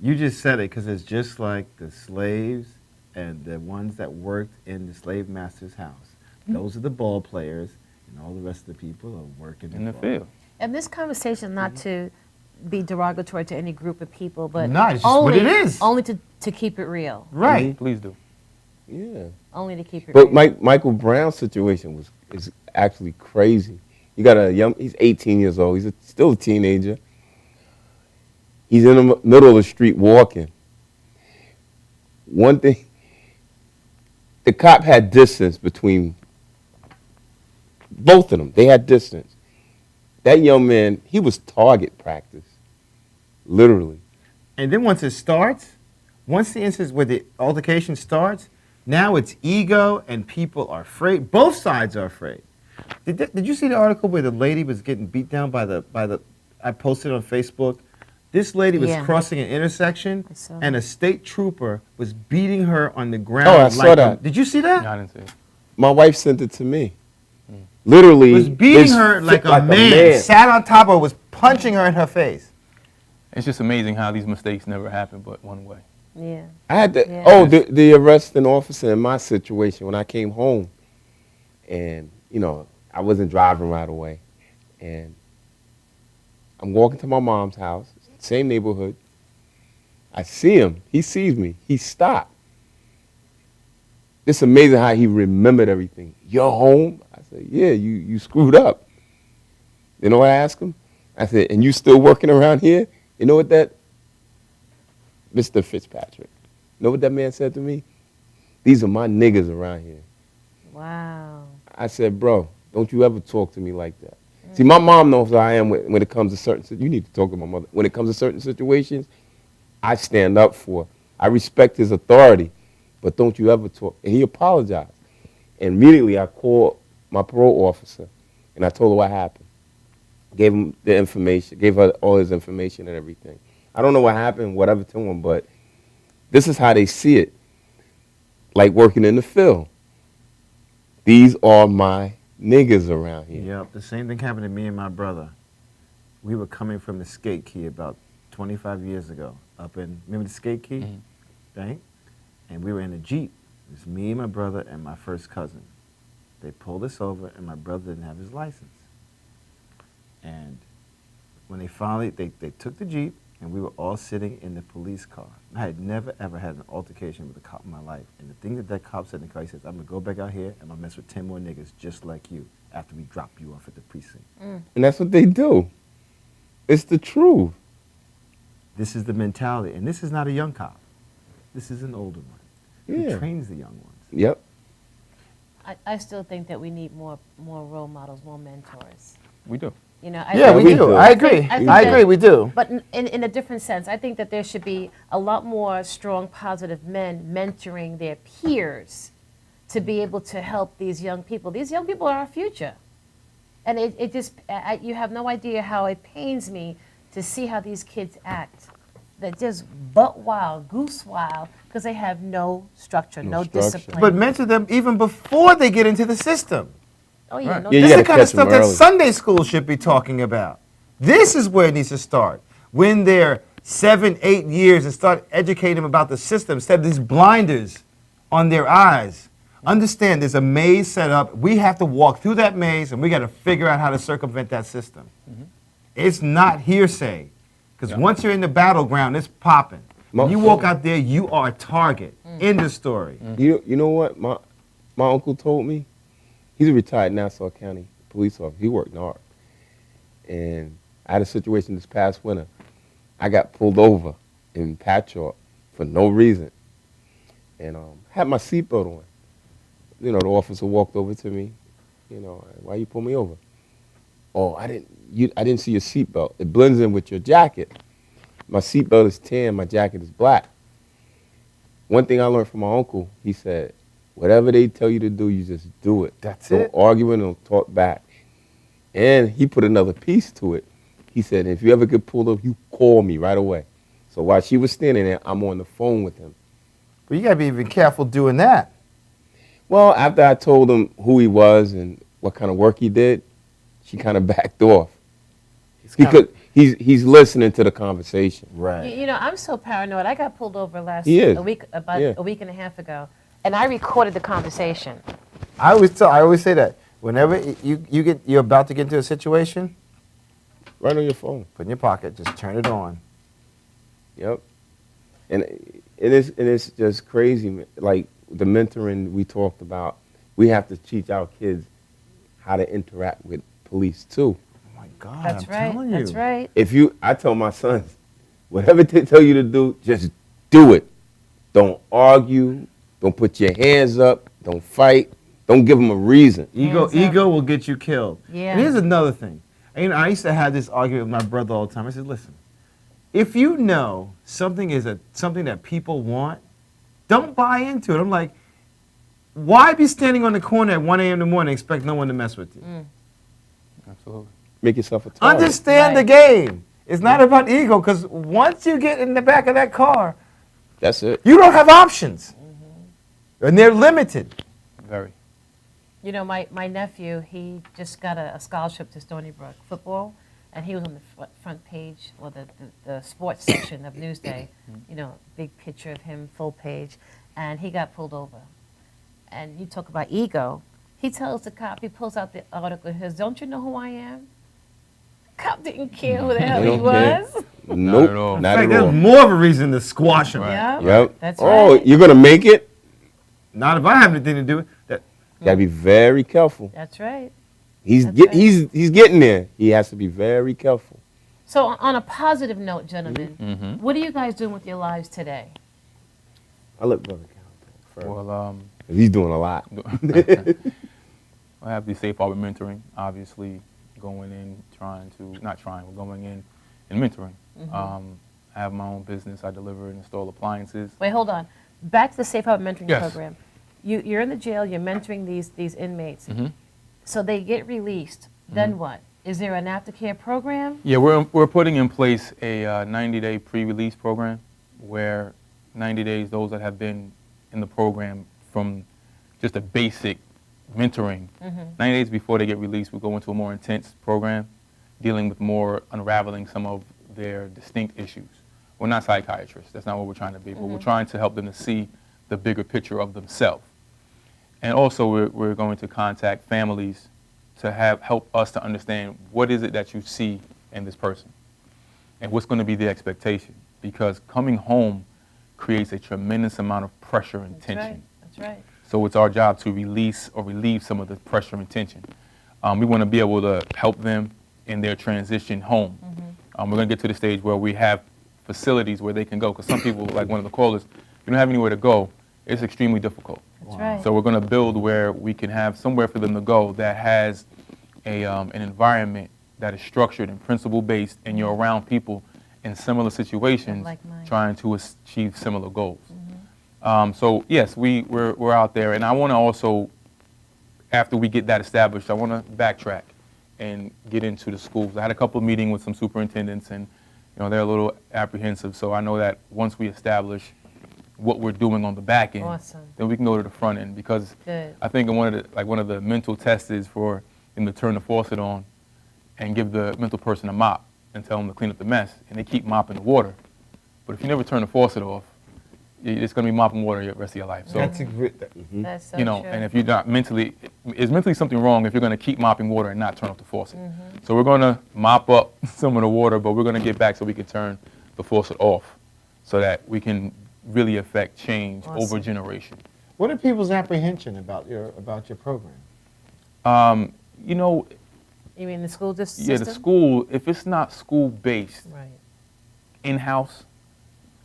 You just said it because it's just like the slaves and the ones that worked in the slave master's house. Those are the ball players, and all the rest of the people are working in the field. And this conversation, not to be derogatory to any group of people, but no, it's just only, what it is. Only to keep it real. Right. Please do. Yeah. Only to keep it real. But Michael Brown's situation is actually crazy. You got he's 18 years old. He's still a teenager. He's in the middle of the street walking. One thing, the cop had distance between both of them. They had distance. That young man, he was target practice, literally. And then once it starts, once the instance where the altercation starts, now it's ego and people are afraid. Both sides are afraid. Did you see the article where the lady was getting beat down by the I posted on Facebook? This lady was crossing an intersection and a state trooper was beating her on the ground. Oh, I saw that. Did you see that? No, I didn't see it. My wife sent it to me. Literally. Was beating her like a man. Sat on top of her, was punching her in her face. It's just amazing how these mistakes never happen but one way. Yeah. I had to, the arresting officer in my situation when I came home, and, you know, I wasn't driving right away. And I'm walking to my mom's house, same neighborhood. I see him. He sees me. He stopped. It's amazing how he remembered everything. You're home? I said, yeah, you screwed up. You know what I asked him? I said, and you still working around here? You know what that, Mr. Fitzpatrick, you know what that man said to me? These are my niggas around here. Wow. I said, bro, don't you ever talk to me like that. See, my mom knows how I am when it comes to certain, you need to talk to my mother. When it comes to certain situations, I stand up for. I respect his authority, but don't you ever talk. And he apologized. And immediately I called my parole officer, and I told her what happened. Gave him the information, gave her all his information and everything. I don't know what happened, whatever to him, but this is how they see it. Like working in the field. These are my niggas around here. Yep, the same thing happened to me and my brother. We were coming from the skate key about 25 years ago, up in, remember the skate key? Right? And we were in a Jeep. It was me, my brother, and my first cousin. They pulled us over, and my brother didn't have his license. And when they finally, they took the Jeep, and we were all sitting in the police car. I had never, ever had an altercation with a cop in my life. And the thing that cop said in the car, he says, I'm going to go back out here, and I'm going to mess with 10 more niggas just like you after we drop you off at the precinct. And that's what they do. It's the truth. This is the mentality. And this is not a young cop. This is an older one. Yeah. Who trains the young ones. Yep. I still think that we need more role models, more mentors. We do. You know, Yeah, we do. I agree. I agree, we do. But in a different sense, I think that there should be a lot more strong, positive men mentoring their peers to be able to help these young people. These young people are our future. And it just, you have no idea how it pains me to see how these kids act. They're just butt wild, goose wild, because they have no structure, no discipline. But mentor them even before they get into the system. Oh, yeah, no This is the kind of stuff that Sunday school should be talking about. This is where it needs to start. When they're 7, 8 years and start educating them about the system instead of these blinders on their eyes. Understand there's a maze set up. We have to walk through that maze and we got to figure out how to circumvent that system. It's not hearsay. Because once you're in the battleground, it's popping. When you walk out there, you are a target. End of story. You know what my uncle told me? He's a retired Nassau County police officer. He worked in ARC. And I had a situation this past winter. I got pulled over in Patchogue for no reason. And had my seatbelt on. You know, the officer walked over to me. You know, why you pull me over? Oh, I didn't see your seatbelt. It blends in with your jacket. My seatbelt is tan, my jacket is black. One thing I learned from my uncle, he said, whatever they tell you to do, you just do it. That's it. Don't argue and don't talk back. And he put another piece to it. He said, if you ever get pulled up, you call me right away. So while she was standing there, I'm on the phone with him. But you got to be even careful doing that. Well, after I told him who he was and what kind of work he did, she kind of backed off. Because he's listening to the conversation. Right. You know, I'm so paranoid. I got pulled over about a week and a half ago, and I recorded the conversation. I always say that whenever you're about to get into a situation, right on your phone, put in your pocket, just turn it on. Yep. And it's just crazy. Like the mentoring we talked about, we have to teach our kids how to interact with police too. Oh my God, That's right. That's right. I tell my sons, whatever they tell you to do, just do it. Don't argue. Don't put your hands up. Don't fight. Don't give them a reason. Ego will get you killed. Yeah. And here's another thing. You know, I used to have this argument with my brother all the time. I said, listen, if you know something is something that people want, don't buy into it. I'm like, why be standing on the corner at 1 a.m. in the morning and expect no one to mess with you? Absolutely. Make yourself a target. Understand the game. It's not about ego, because once you get in the back of that car, that's it. You don't have options. And they're limited. Very. You know, my nephew, he just got a scholarship to Stony Brook football, and he was on the front page, or the sports section of Newsday, you know, big picture of him, full page, and he got pulled over. And you talk about ego. He tells the cop, he pulls out the article, he says, "Don't you know who I am?" Cop didn't care who the hell he was. Nope, not at all. Not at all. There's more of a reason to squash him. Right. Yep. That's oh, right. you're going to make it? Not if I have anything to do with that. Got to be very careful. That's right. He's getting there. He has to be very careful. So on a positive note, gentlemen, what are you guys doing with your lives today? I let Brother Cal talk first. Well, he's doing a lot. I have the safe harbor mentoring, obviously going in, going in and mentoring. I have my own business. I deliver and install appliances. Wait, hold on. Back to the Safe Harbor Mentoring Yes. Program. You're in the jail, you're mentoring these inmates. So they get released, then what? Is there an aftercare program? Yeah, we're putting in place a 90-day pre-release program where 90 days, those that have been in the program from just a basic mentoring, 90 days before they get released, we go into a more intense program dealing with more unraveling some of their distinct issues. We're not psychiatrists. That's not what we're trying to be. But we're trying to help them to see the bigger picture of themselves. And also, we're going to contact families to help us to understand what is it that you see in this person and what's going to be the expectation. Because coming home creates a tremendous amount of pressure and tension. That's right. So it's our job to release or relieve some of the pressure and tension. We want to be able to help them in their transition home. We're going to get to the stage where we have facilities where they can go, because some people, like one of the callers, you don't have anywhere to go, it's extremely difficult. That's right. So we're going to build where we can have somewhere for them to go that has an environment that is structured and principle-based, and you're around people in similar situations trying to achieve similar goals. So yes, we're out there, and I want to also, after we get that established, I want to backtrack and get into the schools. I had a couple of meetings with some superintendents, and they're a little apprehensive. So I know that once we establish what we're doing on the back end, then we can go to the front end. Because I think one of the mental tests is for them to turn the faucet on and give the mental person a mop and tell them to clean up the mess, and they keep mopping the water. But if you never turn the faucet off, it's going to be mopping water the rest of your life. So That's so true. and if you're not mentally, is mentally something wrong if you're going to keep mopping water and not turn off the faucet. So we're going to mop up some of the water, but we're going to get back so we can turn the faucet off so that we can really affect change over generation. What are people's apprehension about your program? You mean the school system? Yeah, the school, if it's not school-based, in-house,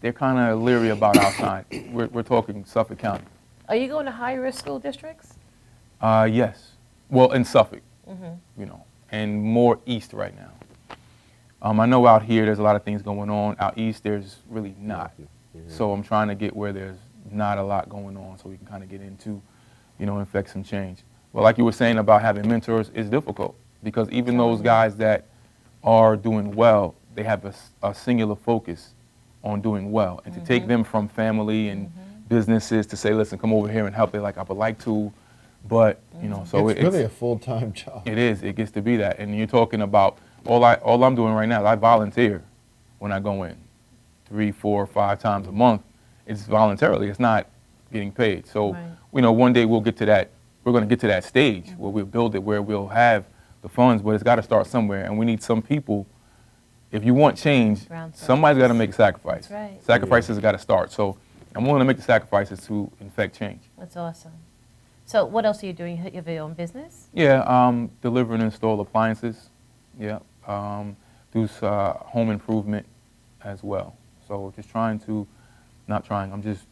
they're kind of leery about outside. We're talking Suffolk County. Are you going to high-risk school districts? Yes. Well, in Suffolk, and more east right now. I know out here there's a lot of things going on. Out east, there's really not. So I'm trying to get where there's not a lot going on so we can kind of get into, affect some change. Well, like you were saying about having mentors, it's difficult because even those guys that are doing well, they have a singular focus on doing well. And to take them from family and businesses to say, listen, come over here and help, they're like, I would like to, but, so it's really a full-time job. It is. It gets to be that. And you're talking about, all I'm doing right now is I volunteer when I go in 3, 4, 5 times a month. It's voluntarily. It's not getting paid. So, one day we'll get to that. We're going to get to that stage where we'll build it, where we'll have the funds, but it's got to start somewhere. And we need some people. If you want change, somebody's got to make a sacrifice. That's right. Sacrifices got to start. So I'm willing to make the sacrifices to affect change. That's awesome. So what else are you doing? You have your own business? Yeah, deliver and install appliances. Yeah, do home improvement as well. So just I'm just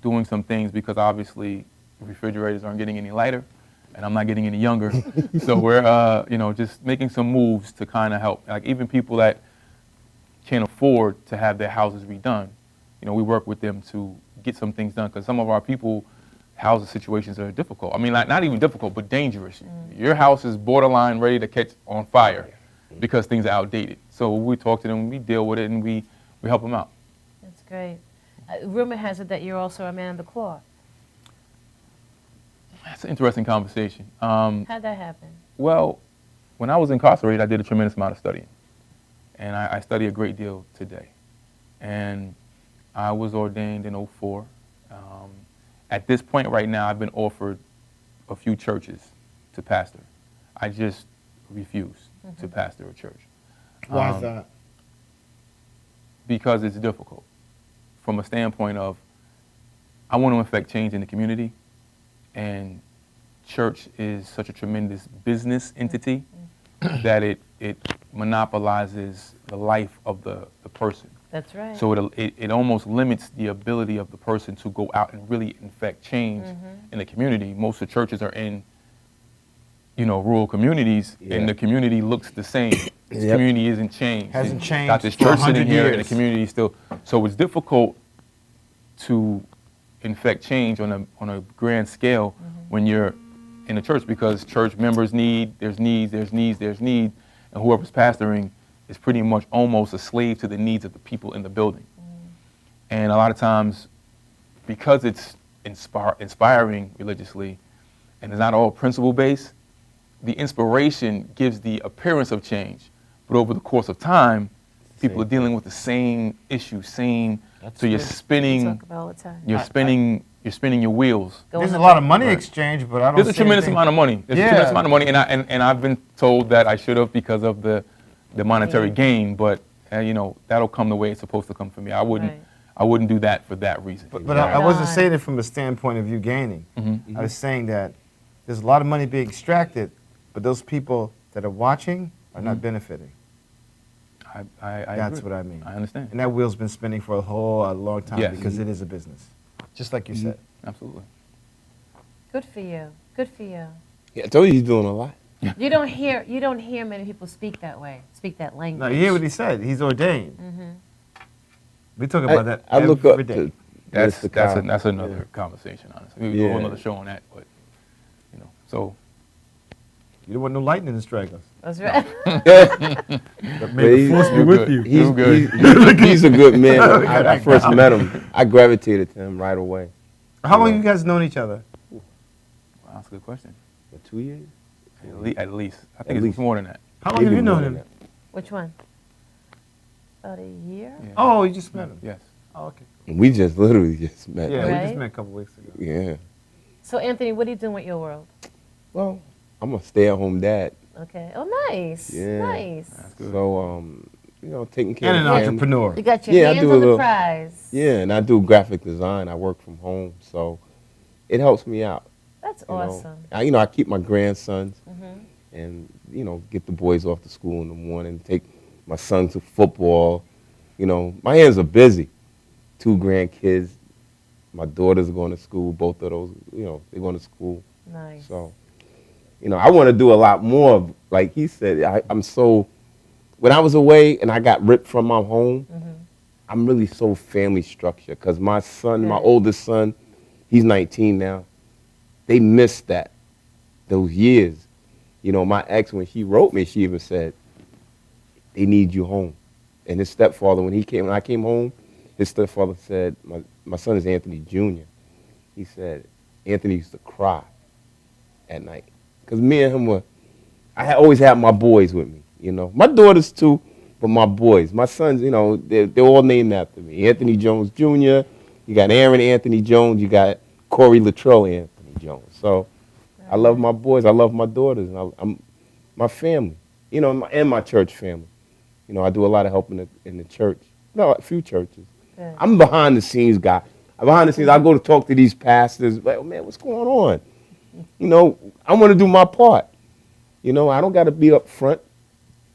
doing some things because obviously refrigerators aren't getting any lighter and I'm not getting any younger. So we're, just making some moves to kind of help. Like even people that can't afford to have their houses redone, you know, we work with them to get some things done, because some of our people, housing situations are difficult. I mean, like, not even difficult, but dangerous. Your house is borderline ready to catch on fire because things are outdated. So we talk to them, we deal with it, and we help them out. That's great. Rumor has it that you're also a man of the cloth. That's an interesting conversation. How'd that happen? Well, when I was incarcerated, I did a tremendous amount of studying. And I study a great deal today. And I was ordained in '04. At this point right now, I've been offered a few churches to pastor. I just refuse to pastor a church. Why is that? Because it's difficult. From a standpoint of, I want to affect change in the community, and church is such a tremendous business entity that it monopolizes the life of the person. That's right. So it almost limits the ability of the person to go out and really affect change in the community. Most of the churches are in, you know, rural communities, and the community looks the same. This community isn't changed. Hasn't changed Got this for church 100 sitting here, years. and the community still. So it's difficult to infect change on a grand scale when you're in a church, because church members there's needs, and whoever's pastoring is pretty much almost a slave to the needs of the people in the building. And a lot of times, because it's inspiring religiously, and it's not all principle-based, the inspiration gives the appearance of change. But over the course of time, people are dealing with the same issue, so you're spinning, you're spinning your wheels. There's a lot of money exchange, but I don't. There's a tremendous amount of money. There's a tremendous amount of money, and I've been told that I should have because of the monetary gain. But you know, that'll come the way it's supposed to come for me. I wouldn't do that for that reason. But I wasn't saying it from a standpoint of you gaining. I was saying that there's a lot of money being extracted, but those people that are watching are not benefiting. That's agree. what I mean. I understand. And that wheel's been spinning for a long time Yes. because it is a business, just like you said. Absolutely. Good for you. Good for you. Yeah, I told you he's doing a lot. You don't hear many people speak that way, speak that language. No, you hear what he said. He's ordained. We talk about that I look every up day. to That's another conversation, honestly. We can do another show on that, but you know, so. You don't want no lightning to strike us. That's right. But may the force be with you. He's a good man. I first met him. I gravitated to him right away. How long you guys known each other? Wow, that's a good question. For 2 years? At least. I think it's more than that. How long have you known him? Which one? About a year? Yeah. Oh, you just met him? Yes. Oh, okay. We just literally just met. Yeah, Right? we just met a couple weeks ago. Yeah. So, Anthony, what are you doing with your world? Well, I'm a stay-at-home dad. Okay. Oh, nice. Yeah. Nice. That's good. So, you know, taking care And of an the family. entrepreneur. You got your I hands do on a the little- prize. Yeah, and I do graphic design. I work from home, so it helps me out. That's you know. awesome. I keep my grandsons and, you know, get the boys off to school in the morning, take my son to football. You know, my hands are busy. 2 grandkids. My daughters are going to school. Both of those, you know, they're going to school. Nice. So, you know, I want to do a lot more. Like he said, when I was away and I got ripped from my home, I'm really so family structured because my son, my oldest son, he's 19 now. They missed those years. You know, my ex, when she wrote me, she even said, they need you home. And his stepfather, when I came home, his stepfather said, my son is Anthony Jr. He said, Anthony used to cry at night. Because me and him I always had my boys with me, you know. My daughters too, but my boys. My sons, you know, they're all named after me. Anthony Jones Jr., you got Aaron Anthony Jones, you got Corey Latrell Anthony Jones. So I love my boys, I love my daughters, and I'm my family, you know, and my church family. You know, I do a lot of help in the church. No, a few churches. Good. I'm behind the scenes guy. Behind the scenes, I go to talk to these pastors. Like, oh, man, what's going on? You know, I want to do my part. You know, I don't got to be up front,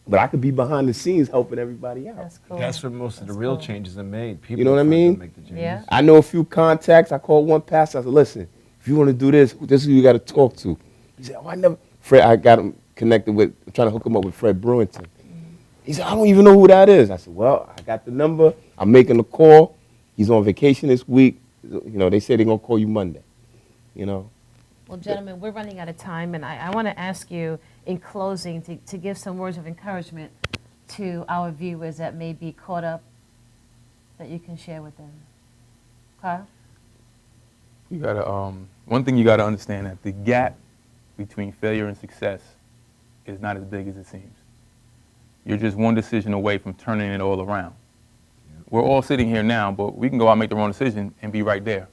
but I could be behind the scenes helping everybody out. That's cool. That's where most of the real changes are made. People You know what I front mean? don't make the changes. Yeah. I know a few contacts. I called one pastor. I said, listen, if you want to do this is who you got to talk to. He said, oh, I got him connected with, I'm trying to hook him up with Fred Brewington. He said, I don't even know who that is. I said, well, I got the number. I'm making the call. He's on vacation this week. You know, they said they're going to call you Monday, you know. Well, gentlemen, we're running out of time, and I want to ask you in closing to give some words of encouragement to our viewers that may be caught up that you can share with them. Carl? You gotta, one thing you gotta understand that the gap between failure and success is not as big as it seems. You're just one decision away from turning it all around. We're all sitting here now, but we can go out and make the wrong decision and be right there.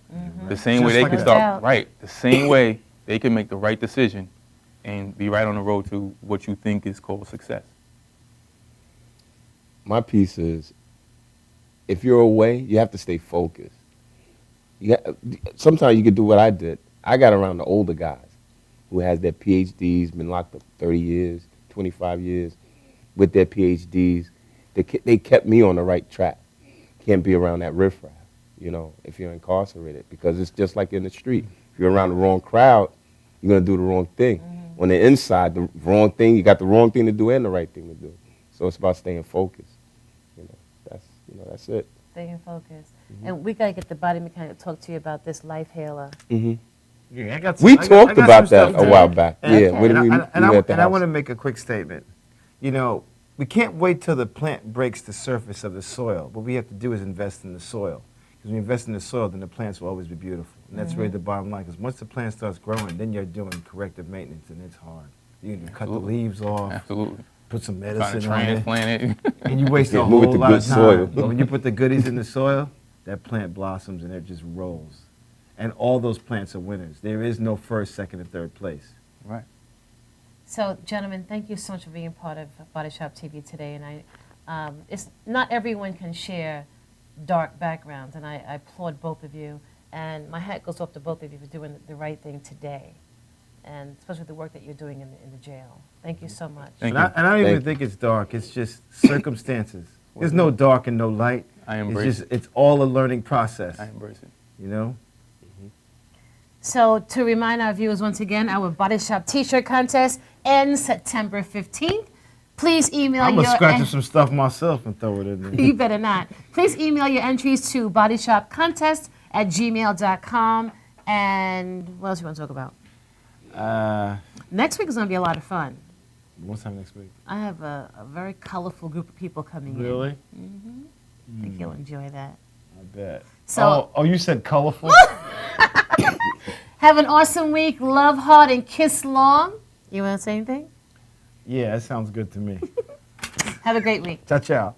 The same way they can start, right, the same way they can make the right decision and be right on the road to what you think is called success. My piece is, if you're away, you have to stay focused. Sometimes you can do what I did. I got around the older guys who has their PhDs, been locked up 30 years, 25 years with their PhDs. They kept me on the right track. Can't be around that riffraff, you know, if you're incarcerated, because it's just like in the street. If you're around the wrong crowd, you're going to do the wrong thing. On the inside, the wrong thing, you got the wrong thing to do and the right thing to do. So it's about staying focused. That's it. Staying focused. And we got to get the body mechanic to talk to you about this life hailer. Yeah, I got we talked about that stuff a while back. Yeah, and I want to make a quick statement. You know, we can't wait till the plant breaks the surface of the soil. What we have to do is invest in the soil. Because when you invest in the soil, then the plants will always be beautiful. And that's really the bottom line. Because once the plant starts growing, then you're doing corrective maintenance, and it's hard. You can cut the leaves off. Absolutely. Put some medicine on transplant it. And you waste a whole lot of time. But when you put the goodies in the soil, that plant blossoms and it just rolls. And all those plants are winners. There is no first, second, and third place. Right. So, gentlemen, thank you so much for being part of Body Shop TV today. And it's not everyone can share dark backgrounds, and I applaud both of you. And my hat goes off to both of you for doing the right thing today, and especially the work that you're doing in the jail. Thank you so much. And I don't even think it's dark. It's just circumstances. There's no dark and no light. I embrace it. It's all a learning process. I embrace it. You know? So to remind our viewers once again, our Body Shop T-shirt contest ends September 15th. Please email I'm your... going to scratch some stuff myself and throw it in there. You better not. Please email your entries to bodyshopcontest@gmail.com. And what else you want to talk about? Next week is going to be a lot of fun. What's time next week? I have a very colorful group of people coming in. Really? I think you'll enjoy that. I bet. So, you said colorful? Have an awesome week. Love hard and kiss long. You want to say anything? Yeah, that sounds good to me. Have a great week. Ciao, ciao.